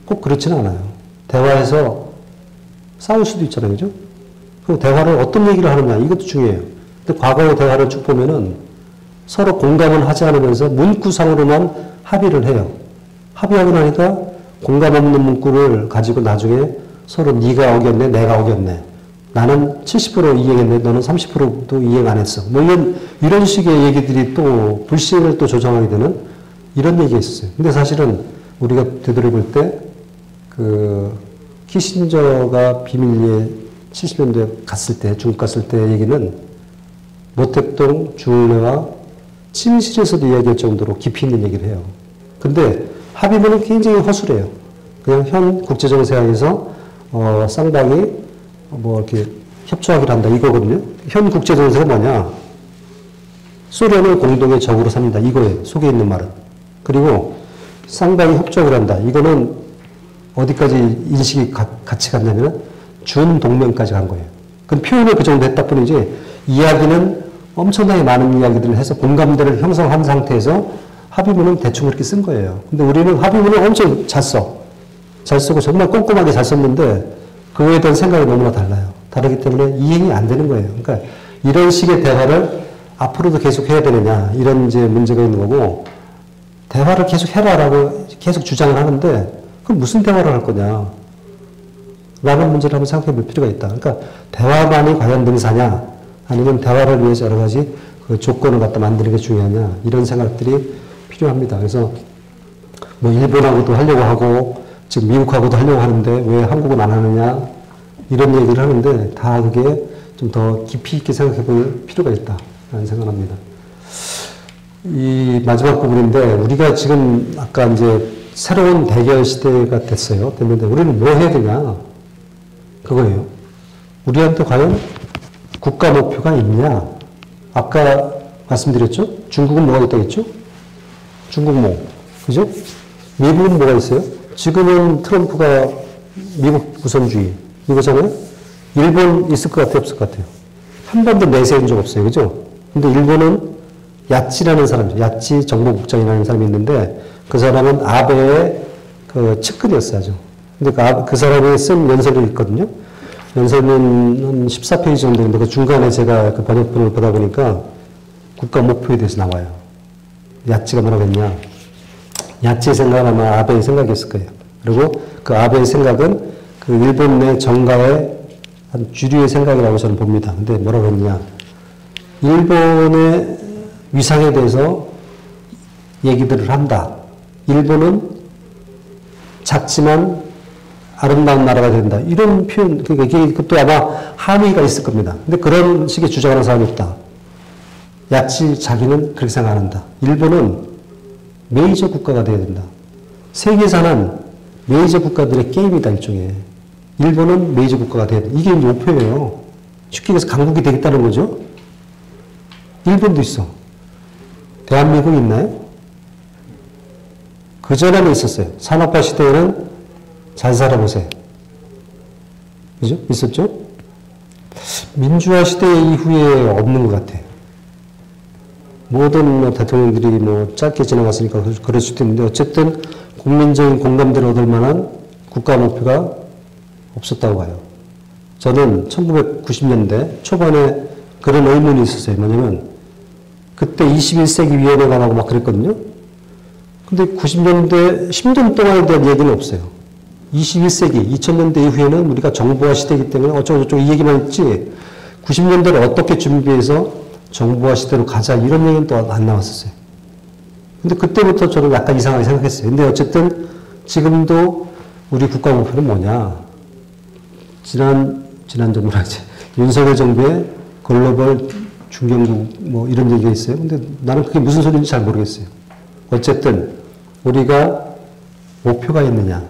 꼭 그렇지는 않아요. 대화에서 싸울 수도 있잖아요, 그죠? 그 대화를 어떤 얘기를 하느냐, 이것도 중요해요. 근데 과거의 대화를 쭉 보면은 서로 공감을 하지 않으면서 문구상으로만 합의를 해요. 합의하고 나니까 공감 없는 문구를 가지고 나중에 서로 네가 어겼네, 내가 어겼네. 나는 70% 이행했네, 너는 30%도 이행 안 했어. 뭐 이런 식의 얘기들이 또 불신을 또 조장하게 되는 이런 얘기가 있었어요. 근데 사실은 우리가 되돌아볼 때, 키신저가 비밀리에 70년대에 갔을 때, 중국 갔을 때 얘기는 모택동, 주울레와 침실에서도 이야기할 정도로 깊이 있는 얘기를 해요. 근데 합의문은 굉장히 허술해요. 그냥 현 국제정세하에서 쌍방이 뭐 이렇게 협조하기로 한다 이거거든요. 현 국제정세가 뭐냐? 소련을 공동의 적으로 삼는다 이거예요. 속에 있는 말은. 그리고 쌍방이 협조하기로 한다. 이거는 어디까지 인식이 같이 갔냐면 준동맹까지 간 거예요. 그럼 표현을 그 정도 했다 뿐이지, 이야기는 엄청나게 많은 이야기들을 해서 공감대를 형성한 상태에서 합의문은 대충 그렇게 쓴 거예요. 근데 우리는 합의문을 엄청 잘 써. 잘 쓰고 정말 꼼꼼하게 잘 썼는데 그거에 대한 생각이 너무나 달라요. 다르기 때문에 이행이 안 되는 거예요. 그러니까 이런 식의 대화를 앞으로도 계속 해야 되느냐, 이런 이제 문제가 있는 거고, 대화를 계속 해라라고 계속 주장을 하는데 그럼 무슨 대화를 할 거냐 라는 문제를 한번 생각해 볼 필요가 있다. 그러니까 대화만이 과연 능사냐, 아니면 대화를 위해서 여러 가지 그 조건을 갖다 만드는 게 중요하냐, 이런 생각들이 필요합니다. 그래서 뭐 일본하고도 하려고 하고 지금 미국하고도 하려고 하는데 왜 한국은 안 하느냐 이런 얘기를 하는데 다 그게 좀 더 깊이 있게 생각해 볼 필요가 있다라는 생각합니다. 이 마지막 부분인데 우리가 지금 아까 이제 새로운 대결 시대가 됐는데 우리는 뭐 해야 되냐 그거예요. 우리한테 과연 국가 목표가 있냐? 아까 말씀드렸죠? 중국은 뭐가 있다고 했죠? 중국 뭐, 그죠? 미국은 뭐가 있어요? 지금은 트럼프가 미국 우선주의, 이거잖아요? 일본 있을 것 같아요? 없을 것 같아요? 한 번도 내세운 적 없어요. 그죠? 근데 일본은 야찌라는 사람, 야찌 정보국장이라는 사람이 있는데 그 사람은 아베의 그 측근이었어요. 아주. 근데 그 사람이 쓴 연설이 있거든요. 연설은 한 14페이지 정도인데 그 중간에 제가 그 번역본을 보다 보니까 국가 목표에 대해서 나와요. 야찌가 뭐라고 했냐. 야찌의 생각은 아마 아베의 생각이었을 거예요. 그리고 그 아베의 생각은 그 일본 내 정가의 한 주류의 생각이라고 저는 봅니다. 근데 뭐라고 했냐. 일본의 위상에 대해서 얘기들을 한다. 일본은 작지만 아름다운 나라가 된다. 이런 표현, 그러니까 또 아마 함의가 있을 겁니다. 근데 그런 식의 주장하는 사람이 있다. 야치 자기는 그렇게 생각한다. 일본은 메이저 국가가 돼야 된다. 세계 사는 메이저 국가들의 게임이다, 일종의. 일본은 메이저 국가가 돼야 된다. 이게 목표예요. 쉽게 얘기해서 강국이 되겠다는 거죠. 일본도 있어. 대한민국 있나요? 그전에는 있었어요. 산업화 시대에는 잘 살아보세요. 그죠? 있었죠? 민주화 시대 이후에 없는 것 같아요. 모든 대통령들이 짧게 지나갔으니까 그럴 수도 있는데 어쨌든 국민적인 공감대를 얻을 만한 국가 목표가 없었다고 봐요. 저는 1990년대 초반에 그런 의문이 있었어요. 뭐냐면 그때 21세기 위원회가 나고 막 그랬거든요. 근데 90년대 10년 동안에 대한 얘기는 없어요. 21세기, 2000년대 이후에는 우리가 정보화 시대이기 때문에 어쩌고저쩌고 이 얘기만 했지 90년대를 어떻게 준비해서 정보화 시대로 가자 이런 얘기는 또 안 나왔었어요. 근데 그때부터 저는 약간 이상하게 생각했어요. 근데 어쨌든 지금도 우리 국가 목표는 뭐냐. 지난 정부라지. 윤석열 정부의 글로벌 중견국 이런 얘기가 있어요. 근데 나는 그게 무슨 소리인지 잘 모르겠어요. 어쨌든 우리가 목표가 있느냐.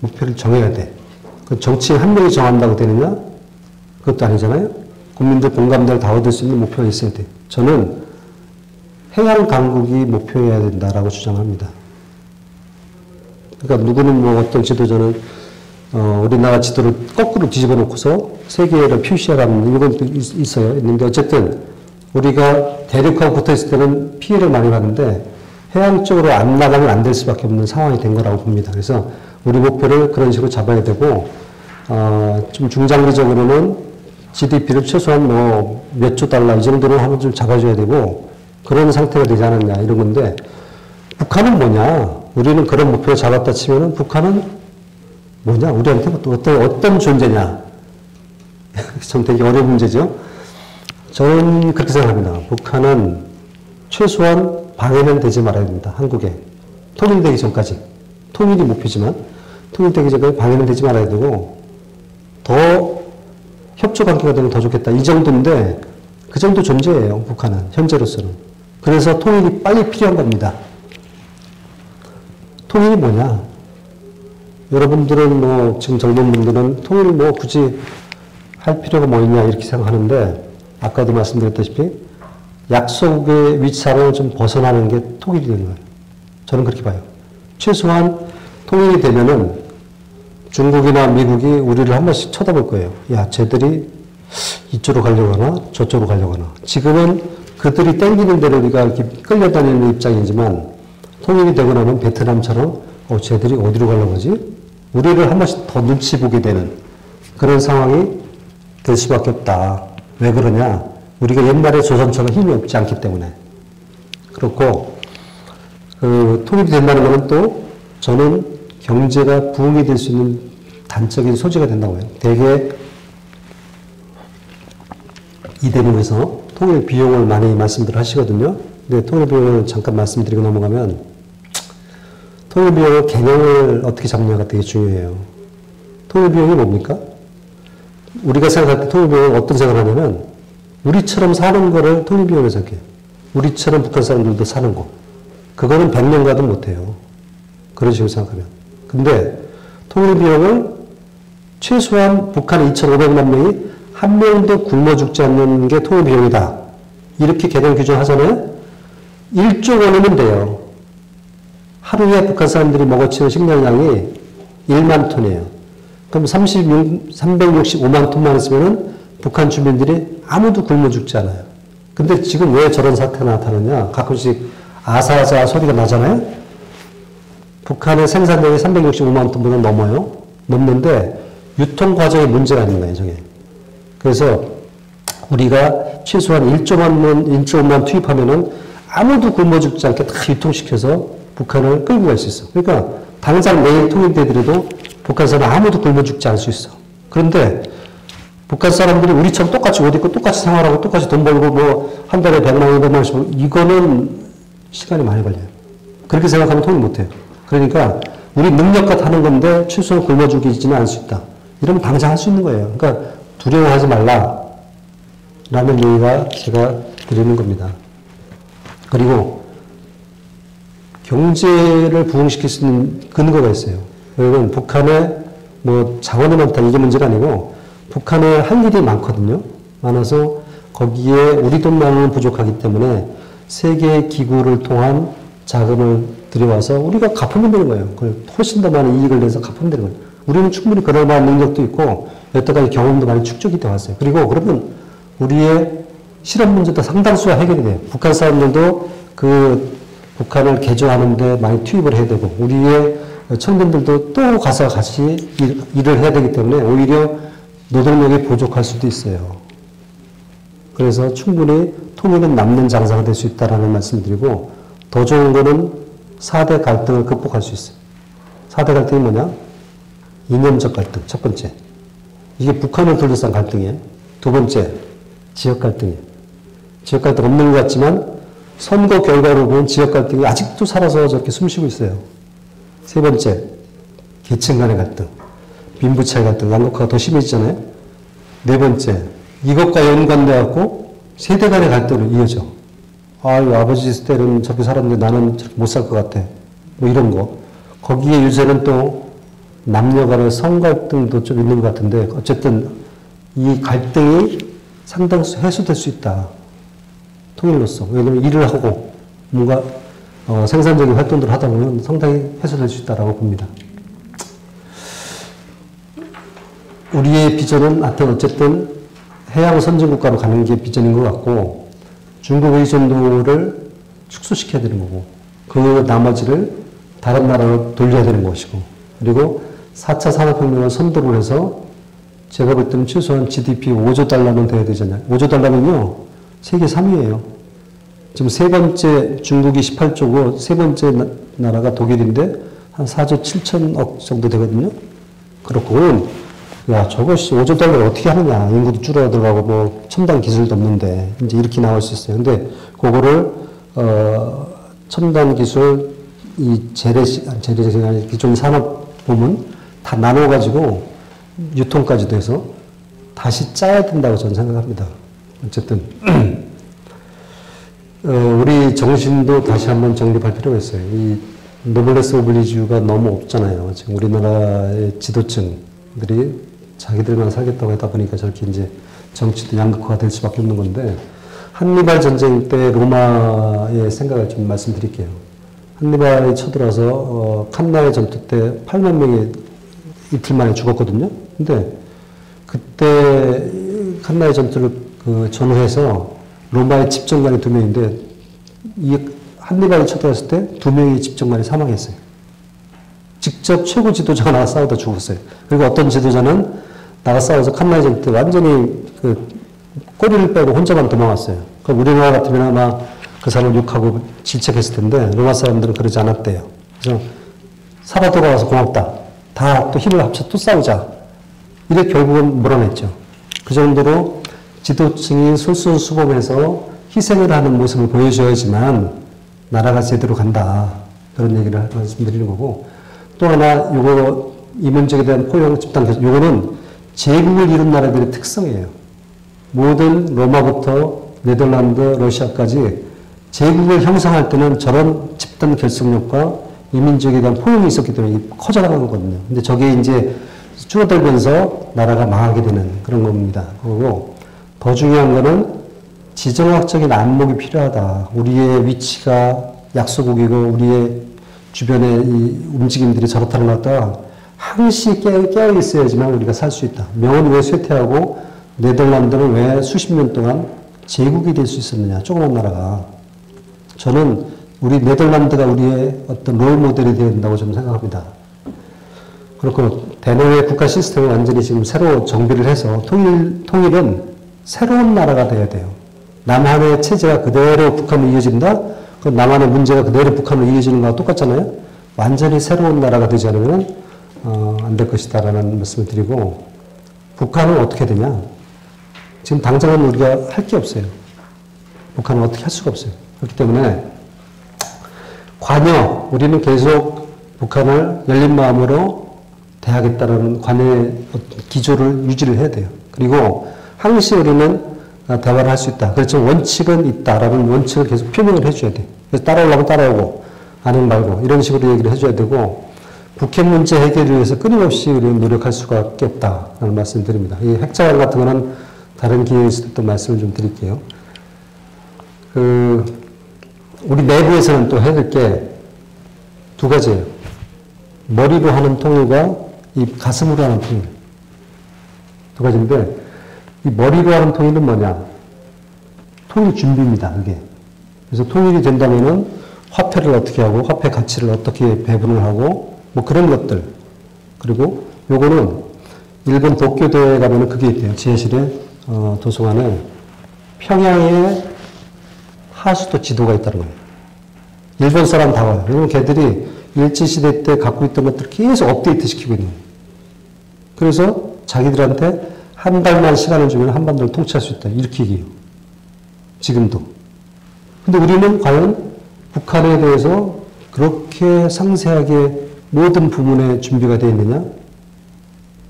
목표를 정해야 돼. 그 정치인 한 명이 정한다고 되느냐? 그것도 아니잖아요. 국민들 공감대를 다 얻을 수 있는 목표가 있어야 돼. 저는 해양 강국이 목표여야 된다라고 주장합니다. 그러니까 누구는 어떤 지도자는 우리나라 지도를 거꾸로 뒤집어 놓고서 세계를 표시하라는 이건 또 있어요. 있는데 어쨌든 우리가 대륙하고 붙어 있을 때는 피해를 많이 받는데 해양 쪽으로 안 나가면 안 될 수밖에 없는 상황이 된 거라고 봅니다. 그래서 우리 목표를 그런 식으로 잡아야 되고, 좀 중장기적으로는 GDP를 최소한 몇 조 달러 이 정도로 한번 좀 잡아줘야 되고, 그런 상태가 되지 않았냐, 이런 건데, 북한은 뭐냐? 우리는 그런 목표를 잡았다 치면은 북한은 뭐냐? 우리한테 또 어떤 존재냐? 좀 되게 어려운 문제죠? 저는 그렇게 생각합니다. 북한은 최소한 방해는 되지 말아야 된다. 한국에. 통일되기 전까지. 통일이 목표지만 통일되기 전까지 방해는 되지 말아야 되고 더 협조 관계가 되면 더 좋겠다. 이 정도인데 그 정도 존재예요. 북한은. 현재로서는. 그래서 통일이 빨리 필요한 겁니다. 통일이 뭐냐? 여러분들은 지금 젊은 분들은 통일을 굳이 할 필요가 뭐 있냐 이렇게 생각하는데 아까도 말씀드렸다시피 약속의 위치를 좀 벗어나는 게 통일이 되는 거예요. 저는 그렇게 봐요. 최소한 통일이 되면은 중국이나 미국이 우리를 한 번씩 쳐다볼 거예요. 야, 쟤들이 이쪽으로 가려고 하나? 저쪽으로 가려고 하나? 지금은 그들이 땡기는 대로 우리가 이렇게 끌려다니는 입장이지만 통일이 되고 나면 베트남처럼 쟤들이 어디로 가려고 하지? 우리를 한 번씩 더 눈치 보게 되는 그런 상황이 될 수밖에 없다. 왜 그러냐? 우리가 옛날에 조선처럼 힘이 없지 않기 때문에. 그렇고, 통일이 된다는 것은 또 저는 경제가 부흥이 될 수 있는 단적인 소지가 된다고 해요. 대개 이 대목에서 통일 비용을 많이 말씀들 하시거든요. 근데 통일 비용을 잠깐 말씀드리고 넘어가면 통일비용의 개념을 어떻게 잡느냐가 되게 중요해요. 통일비용이 뭡니까? 우리가 생각할 때 통일비용은 어떤 생각을 하냐면, 우리처럼 사는 거를 통일비용으로 생각해요. 우리처럼 북한 사람들도 사는 거. 그거는 100년 가도 못해요. 그런 식으로 생각하면. 근데 통일비용을 최소한 북한 2,500만 명이 한 명도 굶어 죽지 않는 게 통일비용이다. 이렇게 개념 규정하잖아요. 1조 원이면 돼요. 하루에 북한 사람들이 먹어치는 식량량이 1만 톤이에요. 그럼 365만 톤만 했으면 북한 주민들이 아무도 굶어 죽지 않아요. 근데 지금 왜 저런 사태가 나타나냐? 가끔씩 아사아사 소리가 나잖아요? 북한의 생산량이 365만 톤보다 넘어요. 넘는데 유통 과정에 문제가 있는 거예요, 저게. 그래서 우리가 최소한 1조만 투입하면은 아무도 굶어 죽지 않게 다 유통시켜서 북한을 끌고 갈 수 있어. 그러니까 당장 내일 통일되더라도 북한 사람 아무도 굶어 죽지 않을 수 있어. 그런데 북한 사람들이 우리처럼 똑같이 옷 입고 똑같이 생활하고 똑같이 돈 벌고 뭐 한 달에 100만 원, 200만 원씩 이거는 시간이 많이 걸려요. 그렇게 생각하면 통일 못해요. 그러니까 우리 능력과 하는 건데 최소한 굶어 죽이지는 않을 수 있다. 이러면 당장 할 수 있는 거예요. 그러니까 두려워하지 말라 라는 얘기가 제가 드리는 겁니다. 그리고 경제를 부흥시킬 수 있는 근거가 있어요. 여러분, 북한에 뭐 자원이 많다 이게 문제가 아니고 북한에 할 일이 많거든요. 많아서 거기에 우리 돈만은 부족하기 때문에 세계 기구를 통한 자금을 들여와서 우리가 갚으면 되는 거예요. 그걸 훨씬 더 많은 이익을 내서 갚으면 되는 거예요. 우리는 충분히 그럴 만한 능력도 있고 여태까지 경험도 많이 축적이 되어 왔어요. 그리고 그러면 우리의 실업 문제도 상당수가 해결이 돼요. 북한 사람들도 그 북한을 개조하는데 많이 투입을 해야 되고 우리의 청년들도 또 가서 같이 일을 해야 되기 때문에 오히려 노동력이 부족할 수도 있어요. 그래서 충분히 통일은 남는 장사가 될 수 있다는 말씀드리고 더 좋은 거는 4대 갈등을 극복할 수 있어요. 4대 갈등이 뭐냐? 이념적 갈등, 첫 번째. 이게 북한을 둘러싼 갈등이에요. 두 번째, 지역 갈등이에요. 지역 갈등 없는 것 같지만 선거 결과로 보면 지역 갈등이 아직도 살아서 저렇게 숨쉬고 있어요. 세 번째, 계층 간의 갈등. 빈부 차이 갈등, 양극화가 더 심해지잖아요. 네 번째, 이것과 연관돼갖고 세대 간의 갈등으로 이어져. 아유, 아버지 있을 때는 저렇게 살았는데 나는 못 살 것 같아. 뭐 이런 거. 거기에 요새는 또 남녀 간의 성 갈등도 좀 있는 것 같은데 어쨌든 이 갈등이 상당수 해소될 수 있다. 통일로서. 왜냐면 일을 하고 뭔가 생산적인 활동들을 하다 보면 상당히 해소될 수 있다라고 봅니다. 우리의 비전은 하여튼 어쨌든 해양 선진국가로 가는 게 비전인 것 같고 중국 의존도를 축소시켜야 되는 거고 그 나머지를 다른 나라로 돌려야 되는 것이고 그리고 4차 산업혁명을 선도를 해서 제가 볼 때는 최소한 GDP 5조 달러는 돼야 되잖아요. 5조 달러면요. 세계 3위예요. 지금 세 번째 중국이 18조고 세 번째 나라가 독일인데 한 4조 7천억 정도 되거든요. 그렇고 야 저것이 5조 달러를 어떻게 하느냐. 인구도 줄어들어가고 뭐 첨단 기술도 없는데 이제 이렇게 나올 수 있어요. 근데 그거를 첨단 기술 이 기존 산업 부문 다 나눠가지고 유통까지도 해서 다시 짜야 된다고 저는 생각합니다. 어쨌든 우리 정신도 다시 한번 정립할 필요가 있어요. 이 노블레스 오블리주가 너무 없잖아요. 지금 우리나라의 지도층들이 자기들만 살겠다고 하다 보니까 저렇게 이제 정치도 양극화가 될 수밖에 없는 건데 한니발 전쟁 때 로마의 생각을 좀 말씀드릴게요. 한니발이 쳐들어서 칸나의 전투 때 8만 명이 이틀 만에 죽었거든요. 근데 그때 칸나의 전투를 전후해서 로마의 집정관이 2명인데 이 한니발이 쳐들어왔을 때 2명의 집정관이 사망했어요. 직접 최고 지도자가 나가 싸우다 죽었어요. 그리고 어떤 지도자는 나가 싸워서 칸나의 전투 때 완전히 꼬리를 빼고 혼자만 도망왔어요. 그럼 우리나라 같으면 아마 그 사람을 욕하고 질책했을 텐데 로마 사람들은 그러지 않았대요. 그래서 살아 돌아와서 고맙다. 다 또 힘을 합쳐 또 싸우자. 이렇게 결국은 몰아냈죠. 그 정도로 지도층이 솔선수범해서 희생을 하는 모습을 보여줘야지만 나라가 제대로 간다. 그런 얘기를 말씀드리는 거고, 또 하나 요거 이 문제에 대한 포용 집단 개선, 요거는 제국을 이룬 나라들의 특성이에요. 모든 로마부터 네덜란드, 러시아까지 제국을 형성할 때는 저런 집단 결속력과 이민족에 대한 포용이 있었기 때문에 커져나가는 거거든요. 근데 저게 이제 줄어들면서 나라가 망하게 되는 그런 겁니다. 그리고 더 중요한 거는 지정학적인 안목이 필요하다. 우리의 위치가 약소국이고 우리의 주변의 이 움직임들이 저렇다는 걸 갖다가 항시 깨어 있어야지만 우리가 살 수 있다. 명은 왜 쇠퇴하고 네덜란드는 왜 수십 년 동안 제국이 될 수 있었느냐. 조그만 나라가. 저는 우리 네덜란드가 우리의 어떤 롤 모델이 되어야 된다고 저는 생각합니다. 그렇고 대노의 국가 시스템을 완전히 지금 새로 정비를 해서 통일은 새로운 나라가 돼야 돼요. 남한의 체제가 그대로 북한으로 이어진다? 그 남한의 문제가 그대로 북한으로 이어지는 거와 똑같잖아요? 완전히 새로운 나라가 되지 않으면 안 될 것이다 라는 말씀을 드리고, 북한은 어떻게 되냐? 지금 당장은 우리가 할 게 없어요. 북한은 어떻게 할 수가 없어요. 그렇기 때문에 관여, 우리는 계속 북한을 열린 마음으로 대하겠다라는 관여의 기조를 유지를 해야 돼요. 그리고 항시 우리는 대화를 할 수 있다. 그렇죠. 원칙은 있다라는 원칙을 계속 표명을 해줘야 돼. 그래서 따라오려면 따라오고, 아니면 말고, 이런 식으로 얘기를 해줘야 되고, 북핵 문제 해결을 위해서 끊임없이 우리는 노력할 수밖에 없다라는 말씀을 드립니다. 이 핵자원 같은 거는 다른 기회에서 또 말씀을 좀 드릴게요. 우리 내부에서는 또 해야 될 게 두 가지예요. 머리로 하는 통일과 이 가슴으로 하는 통일. 두 가지인데, 이 머리로 하는 통일은 뭐냐? 통일 준비입니다, 그게. 그래서 통일이 된다면은 화폐를 어떻게 하고, 화폐 가치를 어떻게 배분을 하고, 뭐 그런 것들. 그리고 요거는 일본 도쿄도에 가면은 그게 있대요. 지하실에, 도서관에 평양에 하수도 지도가 있다는 거예요. 일본 사람 다 와요. 왜냐면 걔들이 일제시대 때 갖고 있던 것들을 계속 업데이트 시키고 있는 거예요. 그래서 자기들한테 한 달만 시간을 주면 한반도를 통치할 수 있다. 이렇게 얘기해요. 지금도. 근데 우리는 과연 북한에 대해서 그렇게 상세하게 모든 부분에 준비가 되어 있느냐?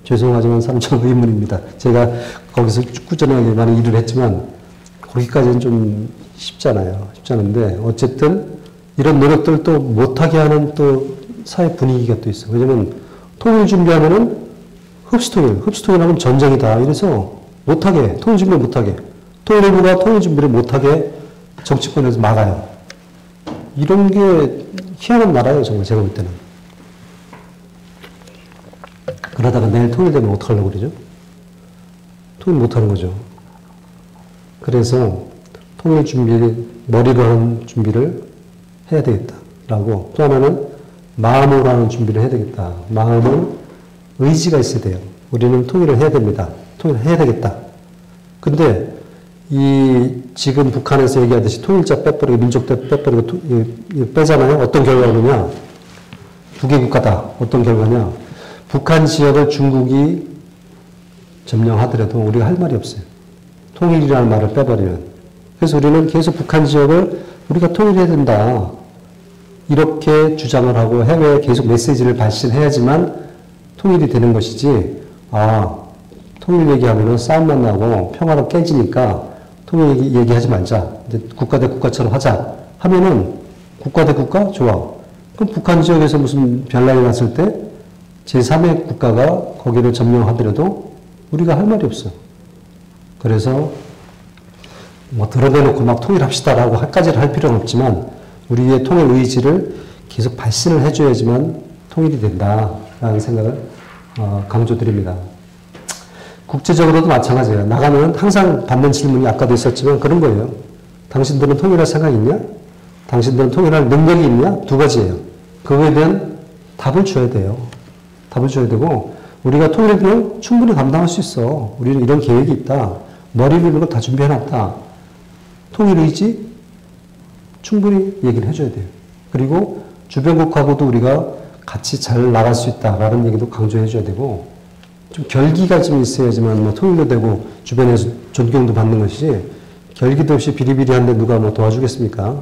죄송하지만 삼천 의문입니다. 제가 거기서 꾸준하게 많은 일을 했지만 거기까지는 좀 쉽잖아요. 쉽지 않은데 어쨌든 이런 노력들을 또 못하게 하는 또 사회 분위기가 또 있어. 왜냐면 통일 준비하면은 흡수통일하면 전쟁이다. 이래서 못하게, 통일 준비를 못하게, 통일부가 통일 준비를 못하게 정치권에서 막아요. 이런 게 희한한 나라예요, 정말 제가 볼 때는. 그러다가 내일 통일되면 어떡하려고 그러죠? 통일 못하는 거죠. 그래서 통일 준비, 머리로 하는 준비를 해야 되겠다라고. 또 하나는 마음으로 하는 준비를 해야 되겠다. 마음은 의지가 있어야 돼요. 우리는 통일을 해야 됩니다. 통일을 해야 되겠다. 근데 지금 북한에서 얘기하듯이 통일자 빼버리고 민족대 빼버리고 빼잖아요. 어떤 결과가 오느냐? 두 개 국가다. 어떤 결과냐? 북한 지역을 중국이 점령하더라도 우리가 할 말이 없어요. 통일이라는 말을 빼버리면. 그래서 우리는 계속 북한 지역을 우리가 통일해야 된다. 이렇게 주장을 하고 해외에 계속 메시지를 발신해야지만 통일이 되는 것이지, 통일 얘기하면 싸움만 나고 평화가 깨지니까 통일 얘기하지 말자. 국가 대 국가처럼 하자. 하면은 국가 대 국가? 좋아. 그럼 북한 지역에서 무슨 변란이 났을 때 제3의 국가가 거기를 점령하더라도 우리가 할 말이 없어. 그래서 뭐 드러내놓고 막 통일합시다라고 할까지를 할 필요는 없지만 우리의 통일 의지를 계속 발신을 해줘야지만 통일이 된다라는 생각을 강조드립니다. 국제적으로도 마찬가지예요. 나가면 항상 받는 질문이 아까도 있었지만 그런 거예요. 당신들은 통일할 생각이 있냐? 당신들은 통일할 능력이 있냐? 두 가지예요. 그거에 대한 답을 줘야 돼요. 답을 줘야 되고 우리가 통일을 충분히 감당할 수 있어. 우리는 이런 계획이 있다. 머리를 이런 거 다 준비해놨다. 통일 의지 충분히 얘기를 해줘야 돼요. 그리고 주변국하고도 우리가 같이 잘 나갈 수 있다라는 얘기도 강조해줘야 되고 좀 결기가 좀 있어야지만 뭐 통일도 되고 주변에서 존경도 받는 것이지 결기도 없이 비리비리한데 누가 뭐 도와주겠습니까?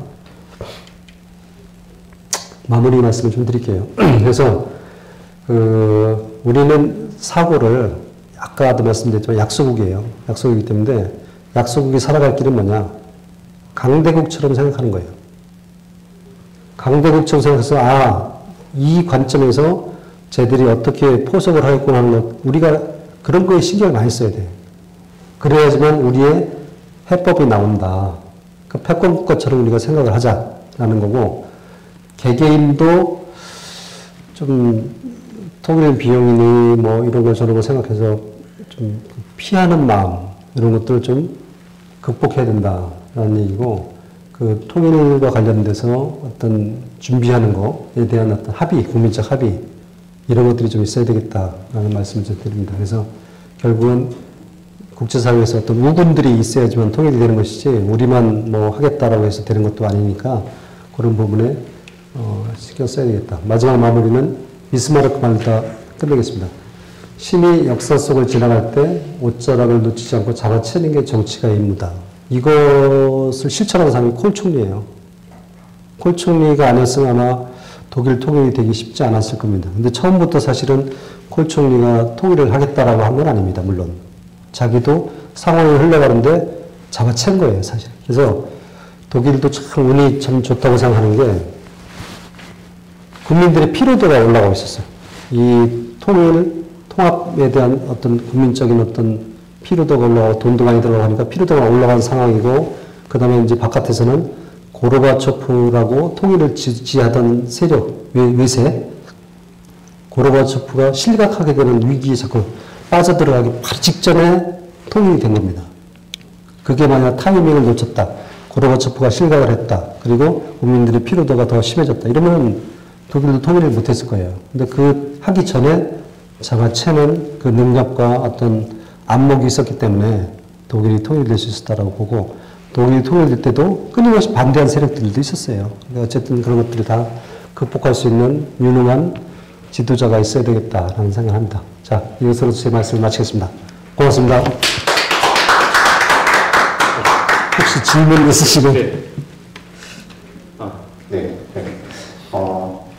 마무리 말씀을 좀 드릴게요. 그래서 우리는 사고를 아까도 말씀드렸지만 약소국이에요. 약소국이기 때문에 약소국이 살아갈 길은 뭐냐? 강대국처럼 생각하는 거예요. 강대국처럼 생각해서 이 관점에서 쟤들이 어떻게 포석을 하겠구나 하는 것, 우리가 그런 거에 신경을 많이 써야 돼. 그래야지만 우리의 해법이 나온다. 그 패권국가처럼 우리가 생각을 하자라는 거고, 개개인도 좀 통일 비용이니 뭐 이런 거 저런 거 생각해서 좀 피하는 마음, 이런 것들을 좀 극복해야 된다라는 얘기고, 그 통일과 관련돼서 어떤 준비하는 거에 대한 어떤 합의, 국민적 합의, 이런 것들이 좀 있어야 되겠다라는 말씀을 좀 드립니다. 그래서 결국은 국제사회에서 어떤 우군들이 있어야지만 통일이 되는 것이지, 우리만 뭐 하겠다라고 해서 되는 것도 아니니까, 그런 부분에 신경 써야 되겠다. 마지막 마무리는 비스마르크 말로 다 끝내겠습니다. 신이 역사 속을 지나갈 때 옷자락을 놓치지 않고 잡아채는 게 정치가의 임무다. 이것을 실천하는 사람이 콜 총리예요. 콜 총리가 아니었으면 아마 독일 통일이 되기 쉽지 않았을 겁니다. 근데 처음부터 사실은 콜 총리가 통일을 하겠다라고 한 건 아닙니다. 물론. 자기도 상황이 흘러가는데 잡아챈 거예요, 사실. 그래서 독일도 참 운이 참 좋다고 생각하는 게 국민들의 피로도가 올라가고 있었어요. 이 통합에 대한 어떤 국민적인 어떤 피로도가 올라가고 돈도 많이 들어가고 하니까 피로도가 올라간 상황이고, 그 다음에 이제 바깥에서는 고르바초프라고 통일을 지지하던 세력, 외세, 고르바초프가 실각하게 되는 위기에 자꾸 빠져들어가기 바로 직전에 통일이 된 겁니다. 그게 만약 타이밍을 놓쳤다. 고르바초프가 실각을 했다. 그리고 국민들의 피로도가 더 심해졌다. 이러면 독일도 통일을 못했을 거예요. 근데 그 하기 전에 잡아채는 그 능력과 어떤 안목이 있었기 때문에 독일이 통일될 수 있었다라고 보고, 독일이 통일될 때도 끊임없이 반대한 세력들도 있었어요. 그러니까 어쨌든 그런 것들을 다 극복할 수 있는 유능한 지도자가 있어야 되겠다라는 생각을 합니다. 자, 이것으로 제 말씀을 마치겠습니다. 고맙습니다. 혹시 질문 있으시면? 네. 네.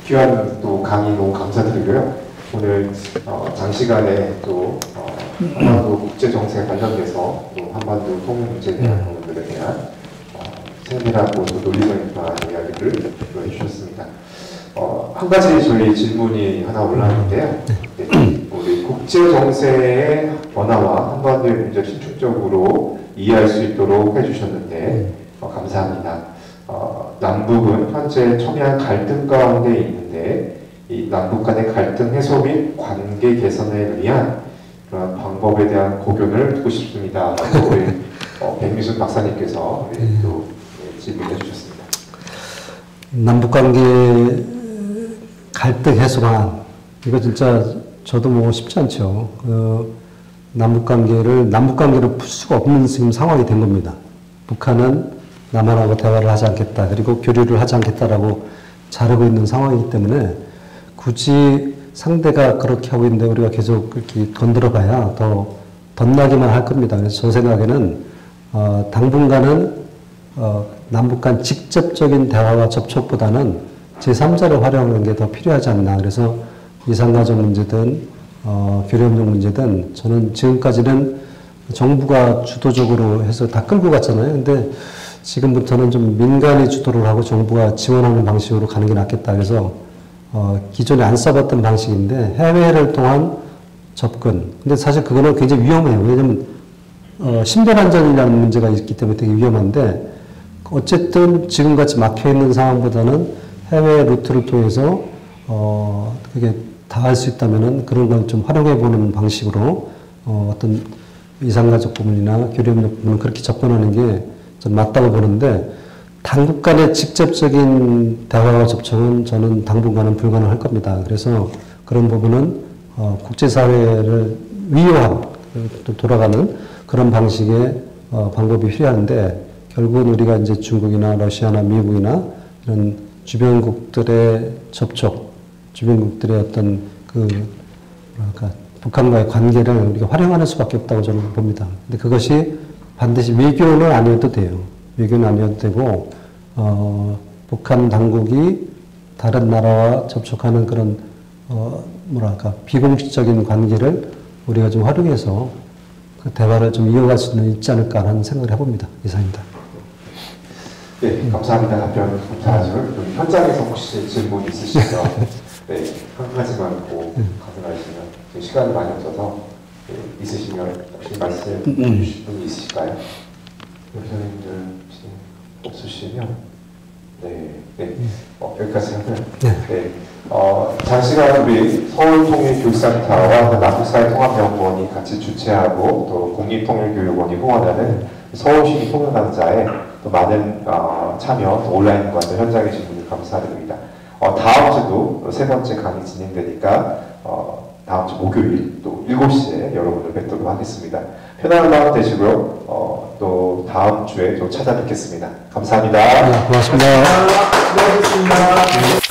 귀한 또 강의 너무 감사드리고요. 오늘 장시간에 또 한반도 국제 정세 관련돼서 또 한반도 통일 문제에 대한 부분들에 대한 세밀하고 또 논리적인 이야기를 해주셨습니다. 한 가지 저희 질문이 하나 올라왔는데요. 네. 우리 국제 정세의 변화와 한반도의 문제를 신축적으로 이해할 수 있도록 해주셨는데 감사합니다. 남북은 현재 첨예한 갈등 가운데 있는데, 이 남북 간의 갈등 해소 및 관계 개선을 위한 그런 방법에 대한 고견을 듣고 싶습니다. 우리 백미순 박사님께서 또 질문해 주셨습니다. 남북 관계 갈등 해소만, 이거 진짜 저도 뭐 쉽지 않죠. 남북 관계를 풀 수가 없는 지금 상황이 된 겁니다. 북한은 남한하고 대화를 하지 않겠다, 그리고 교류를 하지 않겠다라고 자르고 있는 상황이기 때문에 굳이 상대가 그렇게 하고 있는데 우리가 계속 그렇게 건드려봐야 더 덧나기만 할 겁니다. 그래서 저 생각에는 당분간은 남북 간 직접적인 대화와 접촉보다는 제3자를 활용하는 게 더 필요하지 않나. 그래서 이산가족 문제든 교류협력 문제든 저는 지금까지는 정부가 주도적으로 해서 다 끌고 갔잖아요. 근데 지금부터는 좀 민간이 주도를 하고 정부가 지원하는 방식으로 가는 게 낫겠다. 그래서 기존에 안 써봤던 방식인데 해외를 통한 접근. 근데 사실 그거는 굉장히 위험해요. 왜냐면 신변안전이라는 문제가 있기 때문에 되게 위험한데, 어쨌든 지금같이 막혀있는 상황보다는 해외 루트를 통해서 그게 다 할 수 있다면은 그런 걸 좀 활용해보는 방식으로 어떤 이산가족 부분이나 교류협력 부분은 그렇게 접근하는 게 좀 맞다고 보는데, 당국 간의 직접적인 대화와 접촉은 저는 당분간은 불가능할 겁니다. 그래서 그런 부분은 국제사회를 위요한, 또 돌아가는 그런 방식의 방법이 필요한데, 결국은 우리가 이제 중국이나 러시아나 미국이나 이런 주변국들의 접촉, 주변국들의 어떤 북한과의 관계를 우리가 활용하는 수밖에 없다고 저는 봅니다. 근데 그것이 반드시 외교는 아니어도 돼요. 외교는 아니어도 되고, 북한 당국이 다른 나라와 접촉하는 그런 뭐랄까 비공식적인 관계를 우리가 좀 활용해서 그 대화를 좀 이어갈 수는 있지 않을까라는 생각을 해봅니다. 이상입니다. 네, 감사합니다. 답변 감사하죠. 여기 현장에서 혹시 질문 있으시면 네, 한 가지만 꼭 가능하시면 지금 시간이 많이 없어서 네, 있으시면 혹시 말씀 주실 분이 있으실까요? 교수님들 혹시 없으시면 네, 여기까지 하고요. 네. 장시간 우리 서울통일교육센터와 남북사회통합연구원이 같이 주최하고 또 국립통일교육원이 후원하는 서울시민 통일강좌에 또 많은 참여, 또 온라인 관련 현장에 계신 분들 감사드립니다. 다음 주도 세 번째 강의 진행되니까 다음 주 목요일 또 7시에 여러분을 뵙도록 하겠습니다. 편안한 밤 되시고요. 또 다음 주에 또 찾아뵙겠습니다. 감사합니다. 네, 고맙습니다. 고맙습니다.